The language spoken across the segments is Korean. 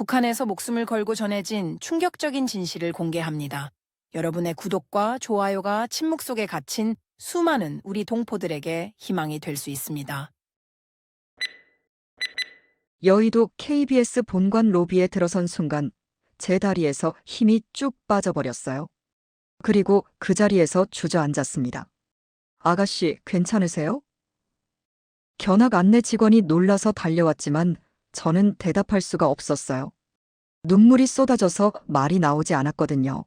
북한에서 목숨을 걸고 전해진 충격적인 진실을 공개합니다. 여러분의 구독과 좋아요가 침묵 속에 갇힌 수많은 우리 동포들에게 희망이 될 수 있습니다. 여의도 KBS 본관 로비에 들어선 순간 제 다리에서 힘이 쭉 빠져버렸어요. 그리고 그 자리에서 주저앉았습니다. 아가씨, 괜찮으세요? 견학 안내 직원이 놀라서 달려왔지만 저는 대답할 수가 없었어요. 눈물이 쏟아져서 말이 나오지 않았거든요.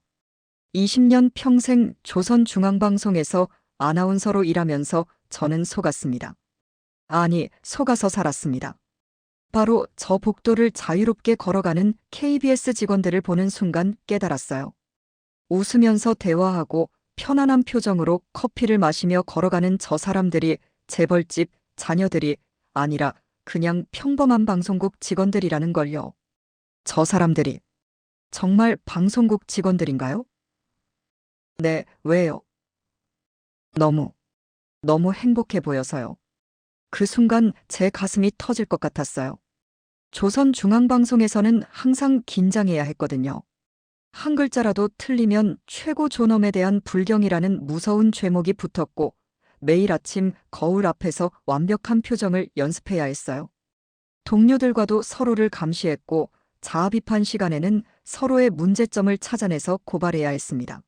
20년 평생 조선중앙방송에서 아나운서로 일하면서 저는 속았습니다. 아니, 속아서 살았습니다. 바로 저 복도를 자유롭게 걸어가는 KBS 직원들을 보는 순간 깨달았어요. 웃으면서 대화하고 편안한 표정으로 커피를 마시며 걸어가는 저 사람들이 재벌집 자녀들이 아니라 그냥 평범한 방송국 직원들이라는 걸요. 저 사람들이 정말 방송국 직원들인가요? 네, 왜요? 너무 행복해 보여서요. 그 순간 제 가슴이 터질 것 같았어요. 조선중앙방송에서는 항상 긴장해야 했거든요. 한 글자라도 틀리면 최고 존엄에 대한 불경이라는 무서운 죄목이 붙었고 매일 아침 거울 앞에서 완벽한 표정을 연습해야 했어요. 동료들과도 서로를 감시했고 자아비판 시간에는 서로의 문제점을 찾아내서 고발해야 했습니다.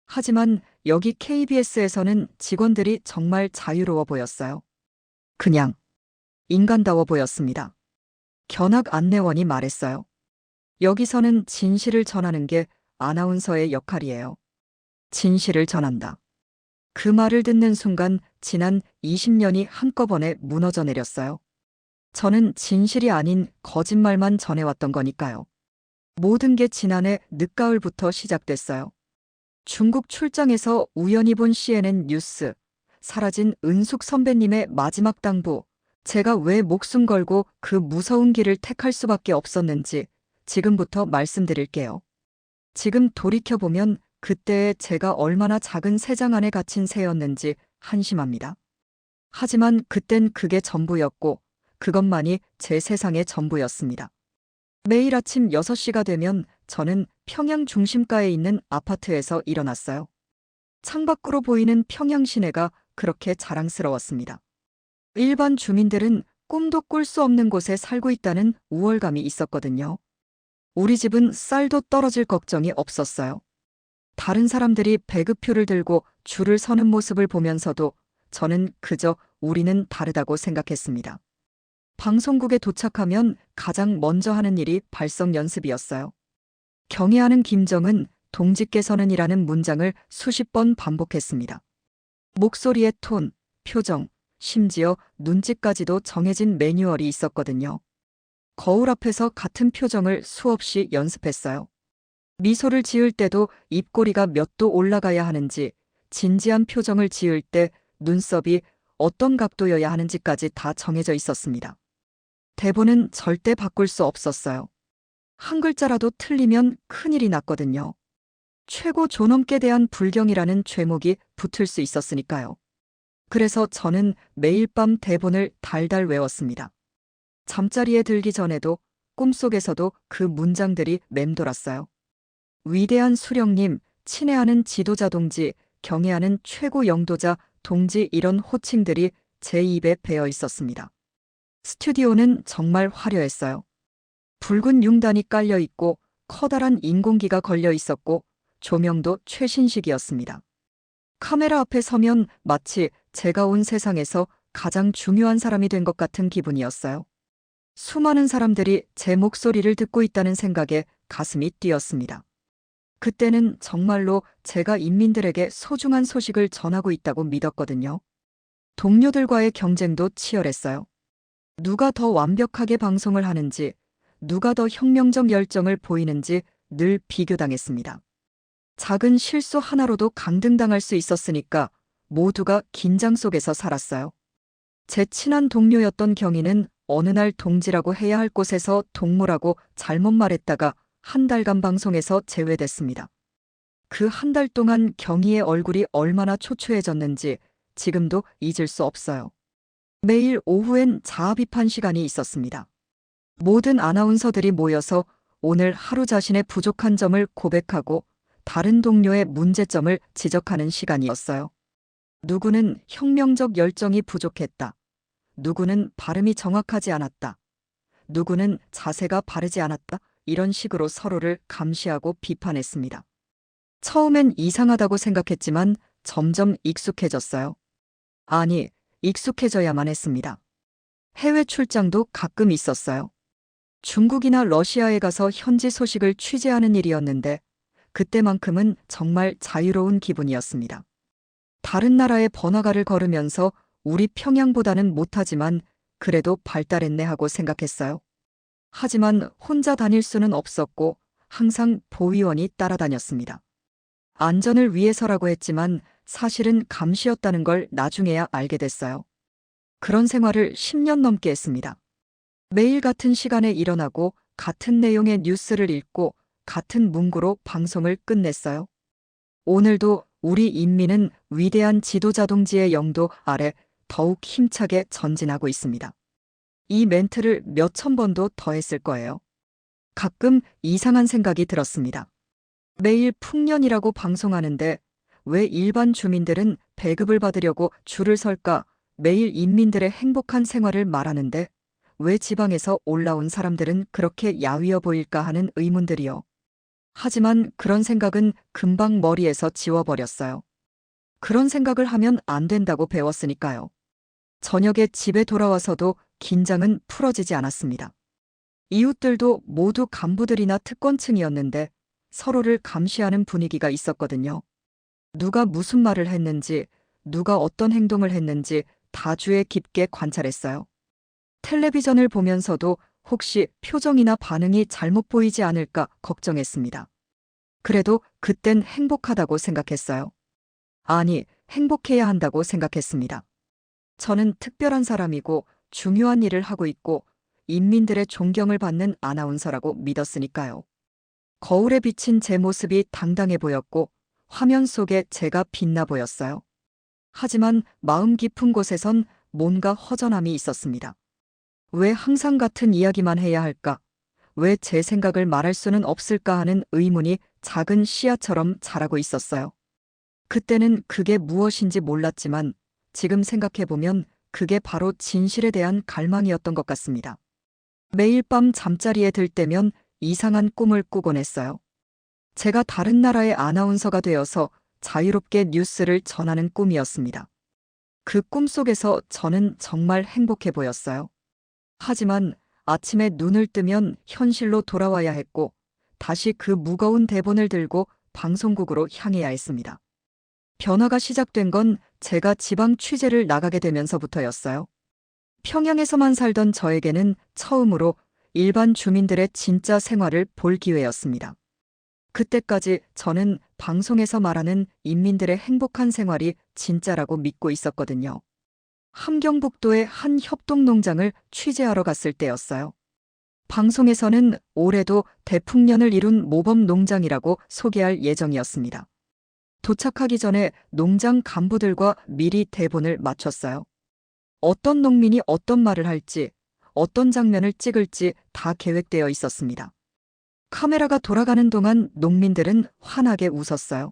하지만 여기 KBS에서는 직원들이 정말 자유로워 보였어요. 그냥 인간다워 보였습니다. 견학 안내원이 말했어요. 여기서는 진실을 전하는 게 아나운서의 역할이에요. 진실을 전한다. 그 말을 듣는 순간 지난 20년이 한꺼번에 무너져 내렸어요. 저는 진실이 아닌 거짓말만 전해왔던 거니까요. 모든 게 지난해 늦가을부터 시작됐어요. 중국 출장에서 우연히 본 CNN 뉴스, 사라진 은숙 선배님의 마지막 당부, 제가 왜 목숨 걸고 그 무서운 길을 택할 수밖에 없었는지 지금부터 말씀드릴게요. 지금 돌이켜보면 그때의 제가 얼마나 작은 새장 안에 갇힌 새였는지 한심합니다. 하지만 그땐 그게 전부였고 그것만이 제 세상의 전부였습니다. 매일 아침 6시가 되면 저는 평양 중심가에 있는 아파트에서 일어났어요. 창밖으로 보이는 평양 시내가 그렇게 자랑스러웠습니다. 일반 주민들은 꿈도 꿀 수 없는 곳에 살고 있다는 우월감이 있었거든요. 우리 집은 쌀도 떨어질 걱정이 없었어요. 다른 사람들이 배급표를 들고 줄을 서는 모습을 보면서도 저는 그저 우리는 다르다고 생각했습니다. 방송국에 도착하면 가장 먼저 하는 일이 발성 연습이었어요. 경애하는 김정은 동지께서는이라는 문장을 수십 번 반복했습니다. 목소리의 톤, 표정, 심지어 눈짓까지도 정해진 매뉴얼이 있었거든요. 거울 앞에서 같은 표정을 수없이 연습했어요. 미소를 지을 때도 입꼬리가 몇 도 올라가야 하는지, 진지한 표정을 지을 때 눈썹이 어떤 각도여야 하는지까지 다 정해져 있었습니다. 대본은 절대 바꿀 수 없었어요. 한 글자라도 틀리면 큰일이 났거든요. 최고 존엄께 대한 불경이라는 죄목이 붙을 수 있었으니까요. 그래서 저는 매일 밤 대본을 달달 외웠습니다. 잠자리에 들기 전에도 꿈속에서도 그 문장들이 맴돌았어요. 위대한 수령님, 친애하는 지도자 동지, 경애하는 최고 영도자 동지 이런 호칭들이 제 입에 배어 있었습니다. 스튜디오는 정말 화려했어요. 붉은 융단이 깔려 있고 커다란 인공기가 걸려 있었고 조명도 최신식이었습니다. 카메라 앞에 서면 마치 제가 온 세상에서 가장 중요한 사람이 된 것 같은 기분이었어요. 수많은 사람들이 제 목소리를 듣고 있다는 생각에 가슴이 뛰었습니다. 그때는 정말로 제가 인민들에게 소중한 소식을 전하고 있다고 믿었거든요. 동료들과의 경쟁도 치열했어요. 누가 더 완벽하게 방송을 하는지, 누가 더 혁명적 열정을 보이는지 늘 비교당했습니다. 작은 실수 하나로도 강등당할 수 있었으니까 모두가 긴장 속에서 살았어요. 제 친한 동료였던 경희는 어느 날 동지라고 해야 할 곳에서 동무라고 잘못 말했다가 한 달간 방송에서 제외됐습니다. 그 한 달 동안 경희의 얼굴이 얼마나 초췌해졌는지 지금도 잊을 수 없어요. 매일 오후엔 자아비판 시간이 있었습니다. 모든 아나운서들이 모여서 오늘 하루 자신의 부족한 점을 고백하고 다른 동료의 문제점을 지적하는 시간이었어요. 누구는 혁명적 열정이 부족했다. 누구는 발음이 정확하지 않았다. 누구는 자세가 바르지 않았다. 이런 식으로 서로를 감시하고 비판했습니다. 처음엔 이상하다고 생각했지만 점점 익숙해졌어요. 아니, 익숙해져야만 했습니다. 해외 출장도 가끔 있었어요. 중국이나 러시아에 가서 현지 소식을 취재하는 일이었는데 그때만큼은 정말 자유로운 기분이었습니다. 다른 나라의 번화가를 걸으면서 우리 평양보다는 못하지만 그래도 발달했네 하고 생각했어요. 하지만 혼자 다닐 수는 없었고 항상 보위원이 따라다녔습니다. 안전을 위해서라고 했지만 사실은 감시였다는 걸 나중에야 알게 됐어요. 그런 생활을 10년 넘게 했습니다. 매일 같은 시간에 일어나고 같은 내용의 뉴스를 읽고 같은 문구로 방송을 끝냈어요. 오늘도 우리 인민은 위대한 지도자 동지의 영도 아래 더욱 힘차게 전진하고 있습니다. 이 멘트를 몇천 번도 더 했을 거예요. 가끔 이상한 생각이 들었습니다. 매일 풍년이라고 방송하는데 왜 일반 주민들은 배급을 받으려고 줄을 설까? 매일 인민들의 행복한 생활을 말하는데 왜 지방에서 올라온 사람들은 그렇게 야위어 보일까 하는 의문들이요. 하지만 그런 생각은 금방 머리에서 지워버렸어요. 그런 생각을 하면 안 된다고 배웠으니까요. 저녁에 집에 돌아와서도 긴장은 풀어지지 않았습니다. 이웃들도 모두 간부들이나 특권층이었는데 서로를 감시하는 분위기가 있었거든요. 누가 무슨 말을 했는지, 누가 어떤 행동을 했는지 다 주의 깊게 관찰했어요. 텔레비전을 보면서도 혹시 표정이나 반응이 잘못 보이지 않을까 걱정했습니다. 그래도 그땐 행복하다고 생각했어요. 아니, 행복해야 한다고 생각했습니다. 저는 특별한 사람이고 중요한 일을 하고 있고 인민들의 존경을 받는 아나운서라고 믿었으니까요. 거울에 비친 제 모습이 당당해 보였고 화면 속에 제가 빛나 보였어요. 하지만 마음 깊은 곳에선 뭔가 허전함이 있었습니다. 왜 항상 같은 이야기만 해야 할까? 왜 제 생각을 말할 수는 없을까 하는 의문이 작은 씨앗처럼 자라고 있었어요. 그때는 그게 무엇인지 몰랐지만 지금 생각해보면 그게 바로 진실에 대한 갈망이었던 것 같습니다. 매일 밤 잠자리에 들 때면 이상한 꿈을 꾸곤 했어요. 제가 다른 나라의 아나운서가 되어서 자유롭게 뉴스를 전하는 꿈이었습니다. 그 꿈 속에서 저는 정말 행복해 보였어요. 하지만 아침에 눈을 뜨면 현실로 돌아와야 했고 다시 그 무거운 대본을 들고 방송국으로 향해야 했습니다. 변화가 시작된 건 제가 지방 취재를 나가게 되면서부터였어요. 평양에서만 살던 저에게는 처음으로 일반 주민들의 진짜 생활을 볼 기회였습니다. 그때까지 저는 방송에서 말하는 인민들의 행복한 생활이 진짜라고 믿고 있었거든요. 함경북도의 한 협동농장을 취재하러 갔을 때였어요. 방송에서는 올해도 대풍년을 이룬 모범농장이라고 소개할 예정이었습니다. 도착하기 전에 농장 간부들과 미리 대본을 맞췄어요. 어떤 농민이 어떤 말을 할지, 어떤 장면을 찍을지 다 계획되어 있었습니다. 카메라가 돌아가는 동안 농민들은 환하게 웃었어요.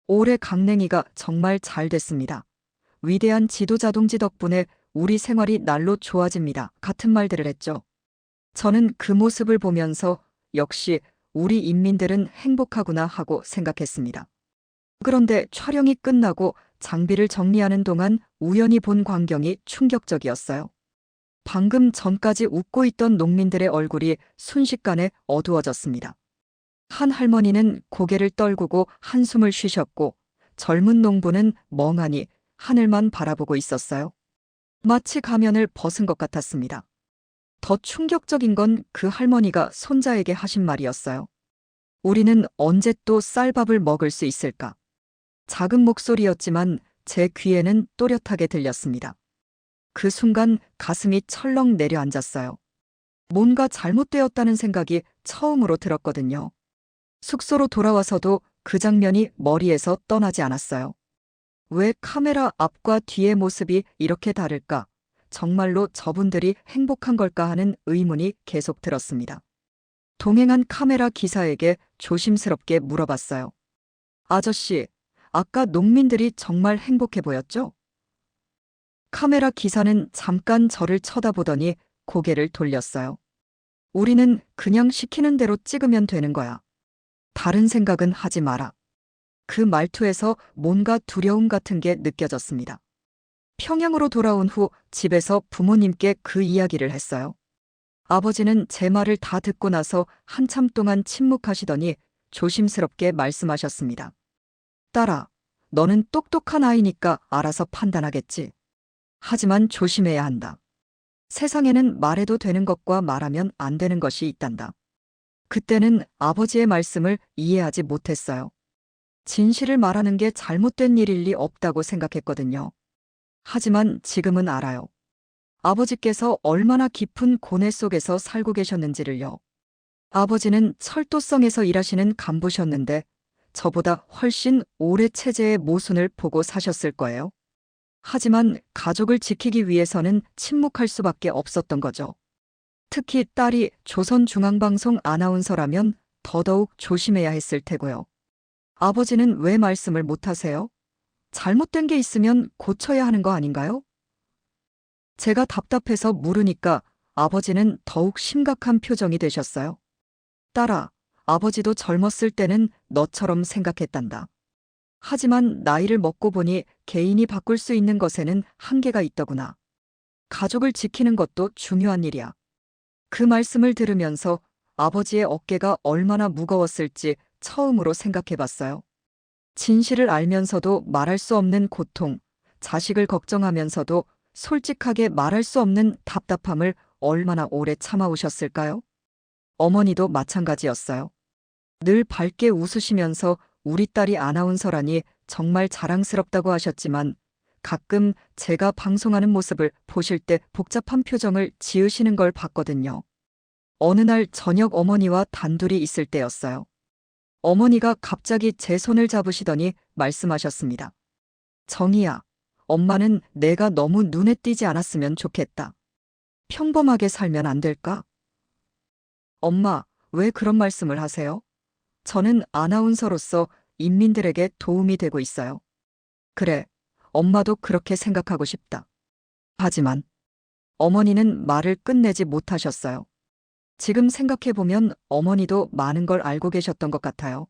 올해 강냉이가 정말 잘 됐습니다. 위대한 지도자 동지 덕분에 우리 생활이 날로 좋아집니다. 같은 말들을 했죠. 저는 그 모습을 보면서 역시 우리 인민들은 행복하구나 하고 생각했습니다. 그런데 촬영이 끝나고 장비를 정리하는 동안 우연히 본 광경이 충격적이었어요. 방금 전까지 웃고 있던 농민들의 얼굴이 순식간에 어두워졌습니다. 한 할머니는 고개를 떨구고 한숨을 쉬셨고 젊은 농부는 멍하니 하늘만 바라보고 있었어요. 마치 가면을 벗은 것 같았습니다. 더 충격적인 건 그 할머니가 손자에게 하신 말이었어요. 우리는 언제 또 쌀밥을 먹을 수 있을까? 작은 목소리였지만 제 귀에는 또렷하게 들렸습니다. 그 순간 가슴이 철렁 내려앉았어요. 뭔가 잘못되었다는 생각이 처음으로 들었거든요. 숙소로 돌아와서도 그 장면이 머리에서 떠나지 않았어요. 왜 카메라 앞과 뒤의 모습이 이렇게 다를까? 정말로 저분들이 행복한 걸까 하는 의문이 계속 들었습니다. 동행한 카메라 기사에게 조심스럽게 물어봤어요. 아저씨, 아까 농민들이 정말 행복해 보였죠? 카메라 기사는 잠깐 저를 쳐다보더니 고개를 돌렸어요. 우리는 그냥 시키는 대로 찍으면 되는 거야. 다른 생각은 하지 마라. 그 말투에서 뭔가 두려움 같은 게 느껴졌습니다. 평양으로 돌아온 후 집에서 부모님께 그 이야기를 했어요. 아버지는 제 말을 다 듣고 나서 한참 동안 침묵하시더니 조심스럽게 말씀하셨습니다. 딸아, 너는 똑똑한 아이니까 알아서 판단하겠지. 하지만 조심해야 한다. 세상에는 말해도 되는 것과 말하면 안 되는 것이 있단다. 그때는 아버지의 말씀을 이해하지 못했어요. 진실을 말하는 게 잘못된 일일 리 없다고 생각했거든요. 하지만 지금은 알아요. 아버지께서 얼마나 깊은 고뇌 속에서 살고 계셨는지를요. 아버지는 철도성에서 일하시는 간부셨는데 저보다 훨씬 오래 체제의 모순을 보고 사셨을 거예요. 하지만 가족을 지키기 위해서는 침묵할 수밖에 없었던 거죠. 특히 딸이 조선중앙방송 아나운서라면 더더욱 조심해야 했을 테고요. 아버지는 왜 말씀을 못하세요? 잘못된 게 있으면 고쳐야 하는 거 아닌가요? 제가 답답해서 물으니까 아버지는 더욱 심각한 표정이 되셨어요. 딸아, 아버지도 젊었을 때는 너처럼 생각했단다. 하지만 나이를 먹고 보니 개인이 바꿀 수 있는 것에는 한계가 있더구나. 가족을 지키는 것도 중요한 일이야. 그 말씀을 들으면서 아버지의 어깨가 얼마나 무거웠을지 처음으로 생각해봤어요. 진실을 알면서도 말할 수 없는 고통, 자식을 걱정하면서도 솔직하게 말할 수 없는 답답함을 얼마나 오래 참아오셨을까요? 어머니도 마찬가지였어요. 늘 밝게 웃으시면서 우리 딸이 아나운서라니 정말 자랑스럽다고 하셨지만 가끔 제가 방송하는 모습을 보실 때 복잡한 표정을 지으시는 걸 봤거든요. 어느 날 저녁 어머니와 단둘이 있을 때였어요. 어머니가 갑자기 제 손을 잡으시더니 말씀하셨습니다. 정희야, 엄마는 내가 너무 눈에 띄지 않았으면 좋겠다. 평범하게 살면 안 될까? 엄마, 왜 그런 말씀을 하세요? 저는 아나운서로서 인민들에게 도움이 되고 있어요. 그래, 엄마도 그렇게 생각하고 싶다. 하지만 어머니는 말을 끝내지 못하셨어요. 지금 생각해보면 어머니도 많은 걸 알고 계셨던 것 같아요.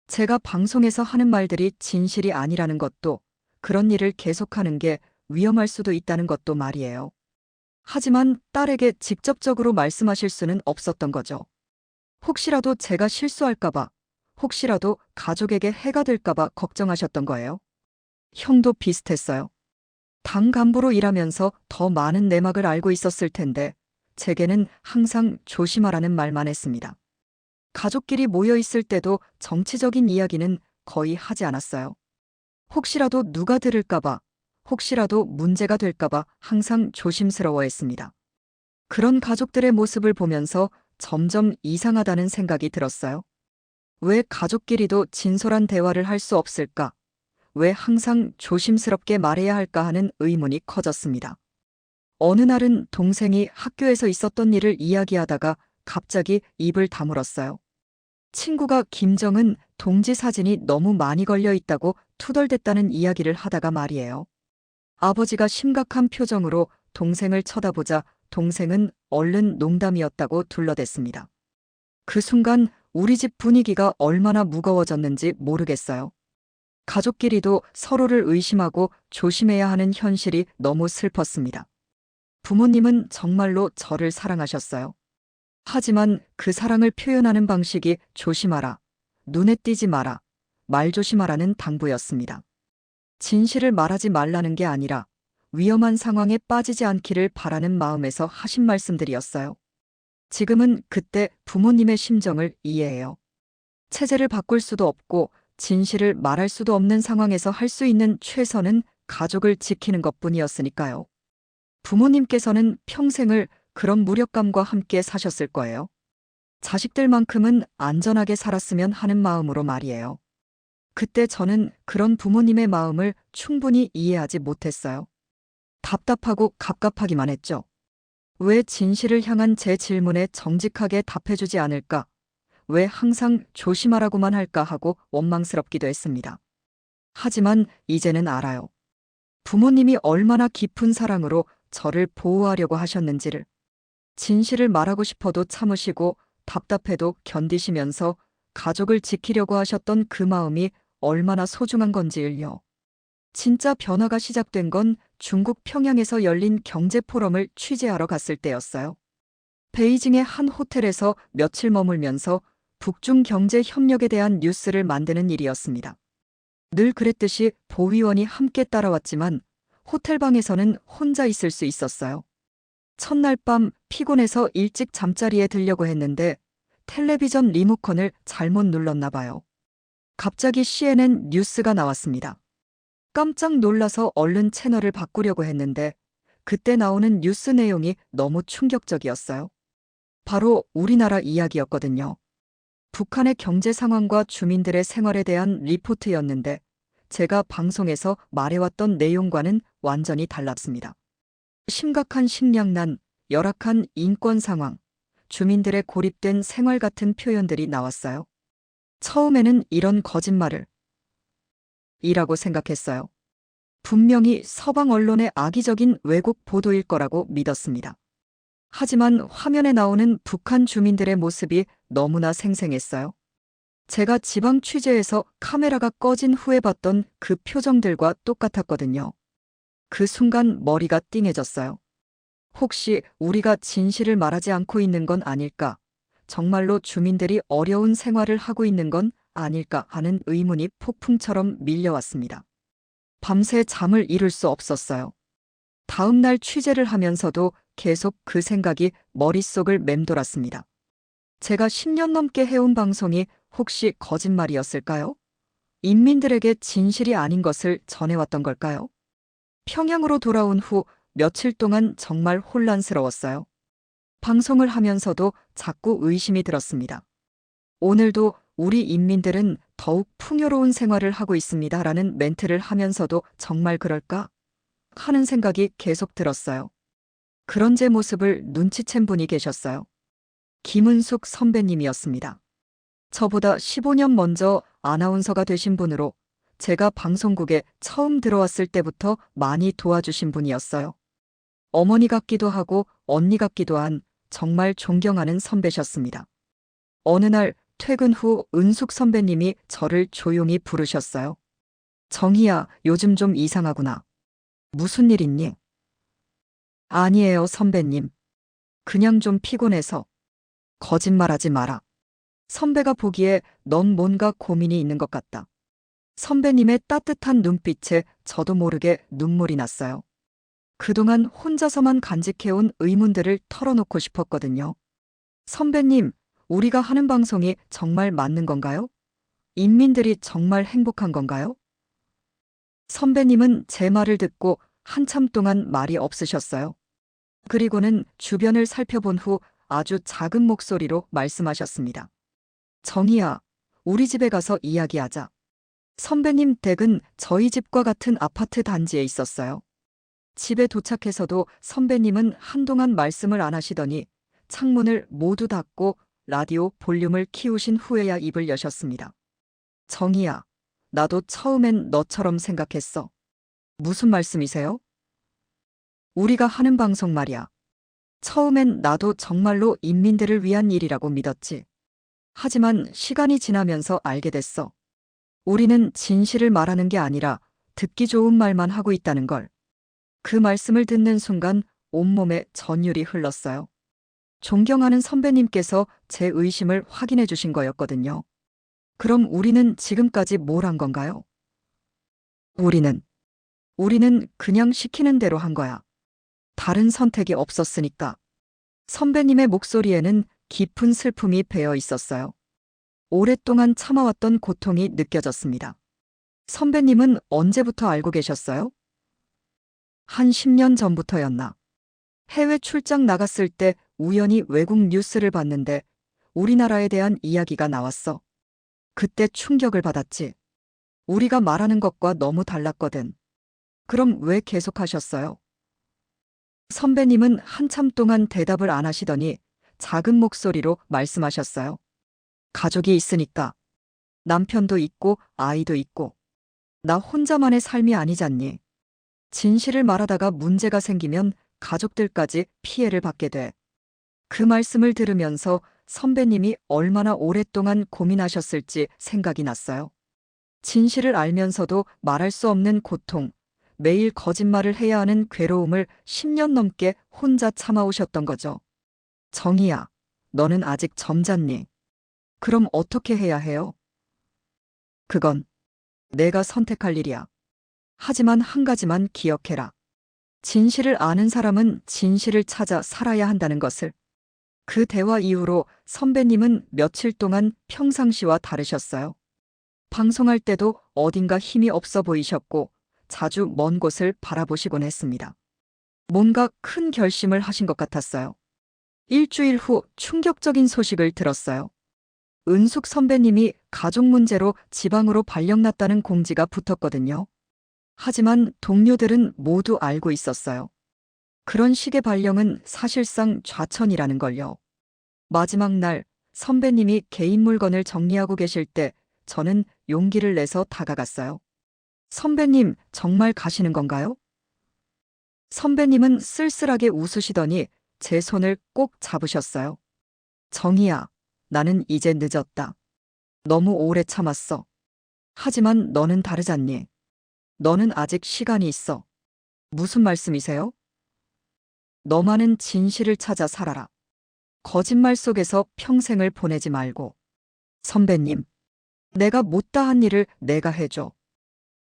제가 방송에서 하는 말들이 진실이 아니라는 것도, 그런 일을 계속하는 게 위험할 수도 있다는 것도 말이에요. 하지만 딸에게 직접적으로 말씀하실 수는 없었던 거죠. 혹시라도 제가 실수할까봐, 혹시라도 가족에게 해가 될까봐 걱정하셨던 거예요. 형도 비슷했어요. 당 간부로 일하면서 더 많은 내막을 알고 있었을 텐데 제게는 항상 조심하라는 말만 했습니다. 가족끼리 모여 있을 때도 정치적인 이야기는 거의 하지 않았어요. 혹시라도 누가 들을까봐, 혹시라도 문제가 될까봐 항상 조심스러워했습니다. 그런 가족들의 모습을 보면서 점점 이상하다는 생각이 들었어요. 왜 가족끼리도 진솔한 대화를 할 수 없을까? 왜 항상 조심스럽게 말해야 할까 하는 의문이 커졌습니다. 어느 날은 동생이 학교에서 있었던 일을 이야기하다가 갑자기 입을 다물었어요. 친구가 김정은 동지 사진이 너무 많이 걸려 있다고 투덜댔다는 이야기를 하다가 말이에요. 아버지가 심각한 표정으로 동생을 쳐다보자 동생은 얼른 농담이었다고 둘러댔습니다. 그 순간 우리 집 분위기가 얼마나 무거워졌는지 모르겠어요. 가족끼리도 서로를 의심하고 조심해야 하는 현실이 너무 슬펐습니다. 부모님은 정말로 저를 사랑하셨어요. 하지만 그 사랑을 표현하는 방식이 조심하라, 눈에 띄지 마라, 말 조심하라는 당부였습니다. 진실을 말하지 말라는 게 아니라 위험한 상황에 빠지지 않기를 바라는 마음에서 하신 말씀들이었어요. 지금은 그때 부모님의 심정을 이해해요. 체제를 바꿀 수도 없고 진실을 말할 수도 없는 상황에서 할 수 있는 최선은 가족을 지키는 것뿐이었으니까요. 부모님께서는 평생을 그런 무력감과 함께 사셨을 거예요. 자식들만큼은 안전하게 살았으면 하는 마음으로 말이에요. 그때 저는 그런 부모님의 마음을 충분히 이해하지 못했어요. 답답하고 갑갑하기만 했죠. 왜 진실을 향한 제 질문에 정직하게 답해주지 않을까? 왜 항상 조심하라고만 할까 하고 원망스럽기도 했습니다. 하지만 이제는 알아요. 부모님이 얼마나 깊은 사랑으로 저를 보호하려고 하셨는지를. 진실을 말하고 싶어도 참으시고 답답해도 견디시면서 가족을 지키려고 하셨던 그 마음이 얼마나 소중한 건지를요. 진짜 변화가 시작된 건 중국 평양에서 열린 경제 포럼을 취재하러 갔을 때였어요. 베이징의 한 호텔에서 며칠 머물면서 북중 경제 협력에 대한 뉴스를 만드는 일이었습니다. 늘 그랬듯이 보위원이 함께 따라왔지만 호텔방에서는 혼자 있을 수 있었어요. 첫날 밤 피곤해서 일찍 잠자리에 들려고 했는데 텔레비전 리모컨을 잘못 눌렀나 봐요. 갑자기 CNN 뉴스가 나왔습니다. 깜짝 놀라서 얼른 채널을 바꾸려고 했는데 그때 나오는 뉴스 내용이 너무 충격적이었어요. 바로 우리나라 이야기였거든요. 북한의 경제 상황과 주민들의 생활에 대한 리포트였는데 제가 방송에서 말해왔던 내용과는 완전히 달랐습니다. 심각한 식량난, 열악한 인권 상황, 주민들의 고립된 생활 같은 표현들이 나왔어요. 처음에는 이런 거짓말을 이라고 생각했어요. 분명히 서방 언론의 악의적인 왜곡 보도일 거라고 믿었습니다. 하지만 화면에 나오는 북한 주민들의 모습이 너무나 생생했어요. 제가 지방 취재에서 카메라가 꺼진 후에 봤던 그 표정들과 똑같았거든요. 그 순간 머리가 띵해졌어요. 혹시 우리가 진실을 말하지 않고 있는 건 아닐까? 정말로 주민들이 어려운 생활을 하고 있는 건 아닐까 하는 의문이 폭풍처럼 밀려왔습니다. 밤새 잠을 이룰 수 없었어요. 다음 날 취재를 하면서도 계속 그 생각이 머릿속을 맴돌았습니다. 제가 10년 넘게 해온 방송이 혹시 거짓말이었을까요? 인민들에게 진실이 아닌 것을 전해왔던 걸까요? 평양으로 돌아온 후 며칠 동안 정말 혼란스러웠어요. 방송을 하면서도 자꾸 의심이 들었습니다. 오늘도 우리 인민들은 더욱 풍요로운 생활을 하고 있습니다라는 멘트를 하면서도 정말 그럴까? 하는 생각이 계속 들었어요. 그런 제 모습을 눈치챈 분이 계셨어요. 김은숙 선배님이었습니다. 저보다 15년 먼저 아나운서가 되신 분으로 제가 방송국에 처음 들어왔을 때부터 많이 도와주신 분이었어요. 어머니 같기도 하고 언니 같기도 한 정말 존경하는 선배셨습니다. 어느 날 퇴근 후 은숙 선배님이 저를 조용히 부르셨어요. 정희야, 요즘 좀 이상하구나. 무슨 일 있니? 아니에요, 선배님. 그냥 좀 피곤해서. 거짓말하지 마라. 선배가 보기에 넌 뭔가 고민이 있는 것 같다. 선배님의 따뜻한 눈빛에 저도 모르게 눈물이 났어요. 그동안 혼자서만 간직해온 의문들을 털어놓고 싶었거든요. 선배님, 우리가 하는 방송이 정말 맞는 건가요? 인민들이 정말 행복한 건가요? 선배님은 제 말을 듣고 한참 동안 말이 없으셨어요. 그리고는 주변을 살펴본 후 아주 작은 목소리로 말씀하셨습니다. 정희야, 우리 집에 가서 이야기하자. 선배님 댁은 저희 집과 같은 아파트 단지에 있었어요. 집에 도착해서도 선배님은 한동안 말씀을 안 하시더니 창문을 모두 닫고 라디오 볼륨을 키우신 후에야 입을 여셨습니다. 정희야, 나도 처음엔 너처럼 생각했어. 무슨 말씀이세요? 우리가 하는 방송 말이야. 처음엔 나도 정말로 인민들을 위한 일이라고 믿었지. 하지만 시간이 지나면서 알게 됐어. 우리는 진실을 말하는 게 아니라 듣기 좋은 말만 하고 있다는 걸. 그 말씀을 듣는 순간 온몸에 전율이 흘렀어요. 존경하는 선배님께서 제 의심을 확인해 주신 거였거든요. 그럼 우리는 지금까지 뭘 한 건가요? 우리는 그냥 시키는 대로 한 거야. 다른 선택이 없었으니까. 선배님의 목소리에는 깊은 슬픔이 배어 있었어요. 오랫동안 참아왔던 고통이 느껴졌습니다. 선배님은 언제부터 알고 계셨어요? 한 10년 전부터였나. 해외 출장 나갔을 때 우연히 외국 뉴스를 봤는데 우리나라에 대한 이야기가 나왔어. 그때 충격을 받았지. 우리가 말하는 것과 너무 달랐거든. 그럼 왜 계속하셨어요? 선배님은 한참 동안 대답을 안 하시더니 작은 목소리로 말씀하셨어요. 가족이 있으니까. 남편도 있고 아이도 있고. 나 혼자만의 삶이 아니잖니. 진실을 말하다가 문제가 생기면 가족들까지 피해를 받게 돼. 그 말씀을 들으면서 선배님이 얼마나 오랫동안 고민하셨을지 생각이 났어요. 진실을 알면서도 말할 수 없는 고통, 매일 거짓말을 해야 하는 괴로움을 10년 넘게 혼자 참아오셨던 거죠. 정희야, 너는 아직 점잖니? 그럼 어떻게 해야 해요? 그건 내가 선택할 일이야. 하지만 한 가지만 기억해라. 진실을 아는 사람은 진실을 찾아 살아야 한다는 것을. 그 대화 이후로 선배님은 며칠 동안 평상시와 다르셨어요. 방송할 때도 어딘가 힘이 없어 보이셨고 자주 먼 곳을 바라보시곤 했습니다. 뭔가 큰 결심을 하신 것 같았어요. 일주일 후 충격적인 소식을 들었어요. 은숙 선배님이 가족 문제로 지방으로 발령났다는 공지가 붙었거든요. 하지만 동료들은 모두 알고 있었어요. 그런 식의 발령은 사실상 좌천이라는 걸요. 마지막 날 선배님이 개인 물건을 정리하고 계실 때 저는 용기를 내서 다가갔어요. 선배님, 정말 가시는 건가요? 선배님은 쓸쓸하게 웃으시더니 제 손을 꼭 잡으셨어요. 정희야, 나는 이제 늦었다. 너무 오래 참았어. 하지만 너는 다르잖니. 너는 아직 시간이 있어. 무슨 말씀이세요? 너만은 진실을 찾아 살아라. 거짓말 속에서 평생을 보내지 말고. 선배님, 내가 못다한 일을 내가 해줘.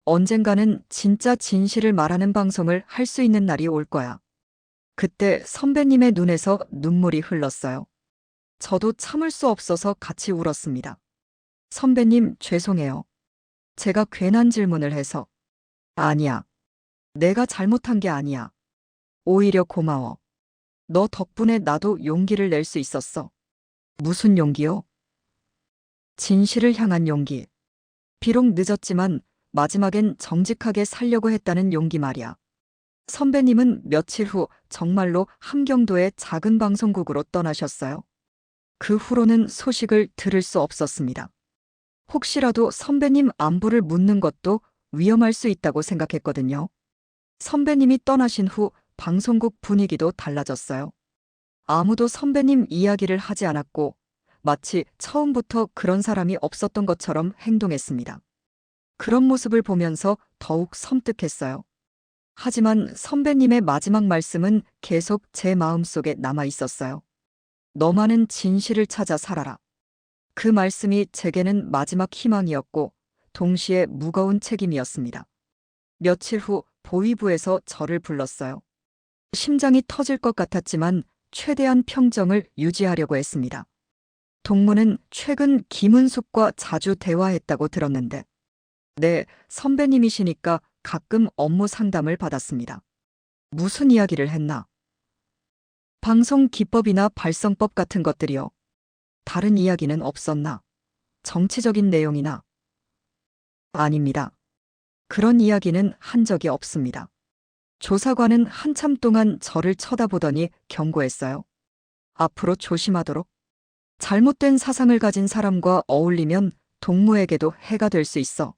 언젠가는 진짜 진실을 말하는 방송을 할 수 있는 날이 올 거야. 그때 선배님의 눈에서 눈물이 흘렀어요. 저도 참을 수 없어서 같이 울었습니다. 선배님, 죄송해요. 제가 괜한 질문을 해서. 아니야. 내가 잘못한 게 아니야. 오히려 고마워. 너 덕분에 나도 용기를 낼 수 있었어. 무슨 용기요? 진실을 향한 용기. 비록 늦었지만 마지막엔 정직하게 살려고 했다는 용기 말이야. 선배님은 며칠 후 정말로 함경도의 작은 방송국으로 떠나셨어요. 그 후로는 소식을 들을 수 없었습니다. 혹시라도 선배님 안부를 묻는 것도 위험할 수 있다고 생각했거든요. 선배님이 떠나신 후 방송국 분위기도 달라졌어요. 아무도 선배님 이야기를 하지 않았고 마치 처음부터 그런 사람이 없었던 것처럼 행동했습니다. 그런 모습을 보면서 더욱 섬뜩했어요. 하지만 선배님의 마지막 말씀은 계속 제 마음속에 남아 있었어요. 너만은 진실을 찾아 살아라. 그 말씀이 제게는 마지막 희망이었고 동시에 무거운 책임이었습니다. 며칠 후 보위부에서 저를 불렀어요. 심장이 터질 것 같았지만 최대한 평정을 유지하려고 했습니다. 동무는 최근 김은숙과 자주 대화했다고 들었는데, 네, 선배님이시니까 가끔 업무 상담을 받았습니다. 무슨 이야기를 했나? 방송 기법이나 발성법 같은 것들이요. 다른 이야기는 없었나? 정치적인 내용이나? 아닙니다. 그런 이야기는 한 적이 없습니다. 조사관은 한참 동안 저를 쳐다보더니 경고했어요. 앞으로 조심하도록. 잘못된 사상을 가진 사람과 어울리면 동무에게도 해가 될 수 있어.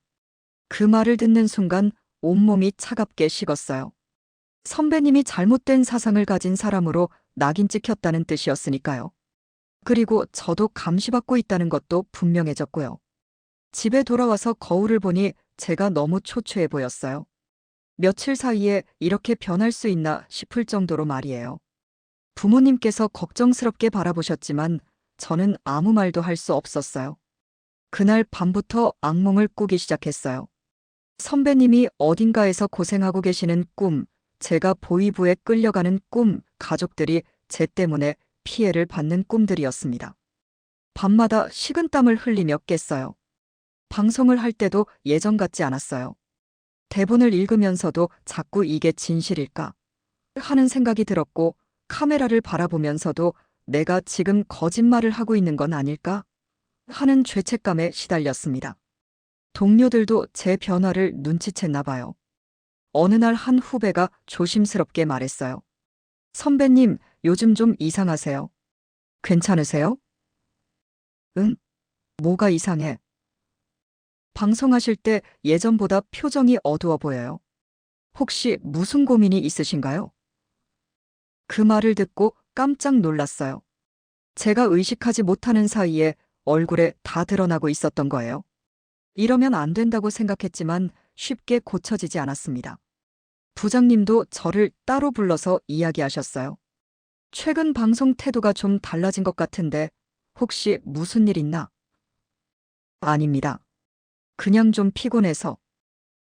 그 말을 듣는 순간 온몸이 차갑게 식었어요. 선배님이 잘못된 사상을 가진 사람으로 낙인 찍혔다는 뜻이었으니까요. 그리고 저도 감시받고 있다는 것도 분명해졌고요. 집에 돌아와서 거울을 보니 제가 너무 초췌해 보였어요. 며칠 사이에 이렇게 변할 수 있나 싶을 정도로 말이에요. 부모님께서 걱정스럽게 바라보셨지만 저는 아무 말도 할 수 없었어요. 그날 밤부터 악몽을 꾸기 시작했어요. 선배님이 어딘가에서 고생하고 계시는 꿈, 제가 보위부에 끌려가는 꿈, 가족들이 제 때문에 피해를 받는 꿈들이었습니다. 밤마다 식은땀을 흘리며 깼어요. 방송을 할 때도 예전 같지 않았어요. 대본을 읽으면서도 자꾸 이게 진실일까 하는 생각이 들었고, 카메라를 바라보면서도 내가 지금 거짓말을 하고 있는 건 아닐까 하는 죄책감에 시달렸습니다. 동료들도 제 변화를 눈치챘나 봐요. 어느 날 한 후배가 조심스럽게 말했어요. 선배님, 요즘 좀 이상하세요. 괜찮으세요? 응? 뭐가 이상해? 방송하실 때 예전보다 표정이 어두워 보여요. 혹시 무슨 고민이 있으신가요? 그 말을 듣고 깜짝 놀랐어요. 제가 의식하지 못하는 사이에 얼굴에 다 드러나고 있었던 거예요. 이러면 안 된다고 생각했지만 쉽게 고쳐지지 않았습니다. 부장님도 저를 따로 불러서 이야기하셨어요. 최근 방송 태도가 좀 달라진 것 같은데 혹시 무슨 일 있나? 아닙니다. 그냥 좀 피곤해서.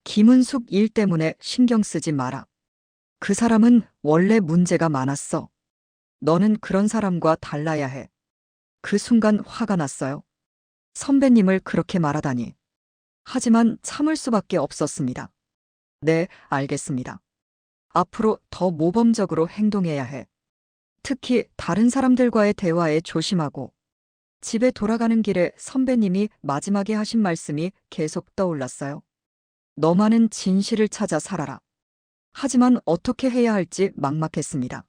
김은숙 일 때문에 신경 쓰지 마라. 그 사람은 원래 문제가 많았어. 너는 그런 사람과 달라야 해. 그 순간 화가 났어요. 선배님을 그렇게 말하다니. 하지만 참을 수밖에 없었습니다. 네, 알겠습니다. 앞으로 더 모범적으로 행동해야 해. 특히 다른 사람들과의 대화에 조심하고. 집에 돌아가는 길에 선배님이 마지막에 하신 말씀이 계속 떠올랐어요. 너만은 진실을 찾아 살아라. 하지만 어떻게 해야 할지 막막했습니다.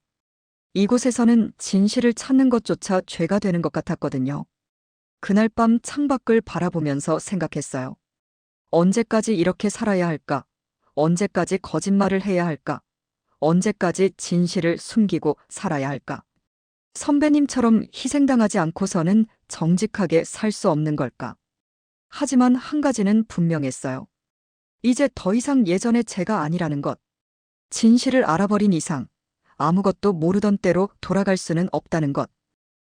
이곳에서는 진실을 찾는 것조차 죄가 되는 것 같았거든요. 그날 밤 창밖을 바라보면서 생각했어요. 언제까지 이렇게 살아야 할까? 언제까지 거짓말을 해야 할까? 언제까지 진실을 숨기고 살아야 할까? 선배님처럼 희생당하지 않고서는 정직하게 살 수 없는 걸까? 하지만 한 가지는 분명했어요. 이제 더 이상 예전의 제가 아니라는 것. 진실을 알아버린 이상 아무것도 모르던 때로 돌아갈 수는 없다는 것.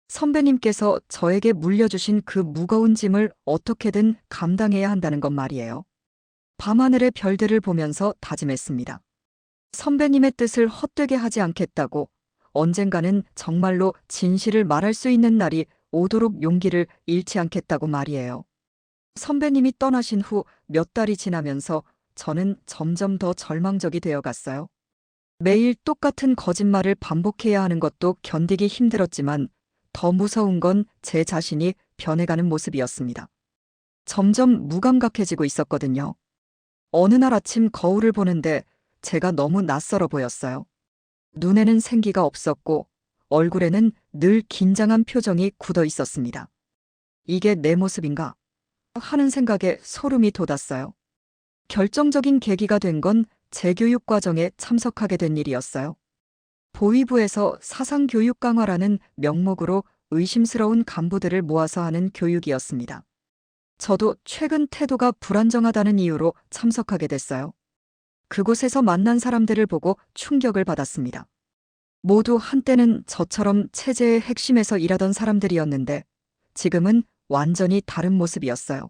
선배님께서 저에게 물려주신 그 무거운 짐을 어떻게든 감당해야 한다는 것 말이에요. 밤하늘의 별들을 보면서 다짐했습니다. 선배님의 뜻을 헛되게 하지 않겠다고, 언젠가는 정말로 진실을 말할 수 있는 날이 오도록 용기를 잃지 않겠다고 말이에요. 선배님이 떠나신 후 몇 달이 지나면서 저는 점점 더 절망적이 되어 갔어요. 매일 똑같은 거짓말을 반복해야 하는 것도 견디기 힘들었지만 더 무서운 건 제 자신이 변해가는 모습이었습니다. 점점 무감각해지고 있었거든요. 어느 날 아침 거울을 보는데 제가 너무 낯설어 보였어요. 눈에는 생기가 없었고 얼굴에는 늘 긴장한 표정이 굳어 있었습니다. 이게 내 모습인가? 하는 생각에 소름이 돋았어요. 결정적인 계기가 된 건 재교육 과정에 참석하게 된 일이었어요. 보위부에서 사상교육 강화라는 명목으로 의심스러운 간부들을 모아서 하는 교육이었습니다. 저도 최근 태도가 불안정하다는 이유로 참석하게 됐어요. 그곳에서 만난 사람들을 보고 충격을 받았습니다. 모두 한때는 저처럼 체제의 핵심에서 일하던 사람들이었는데 지금은 완전히 다른 모습이었어요.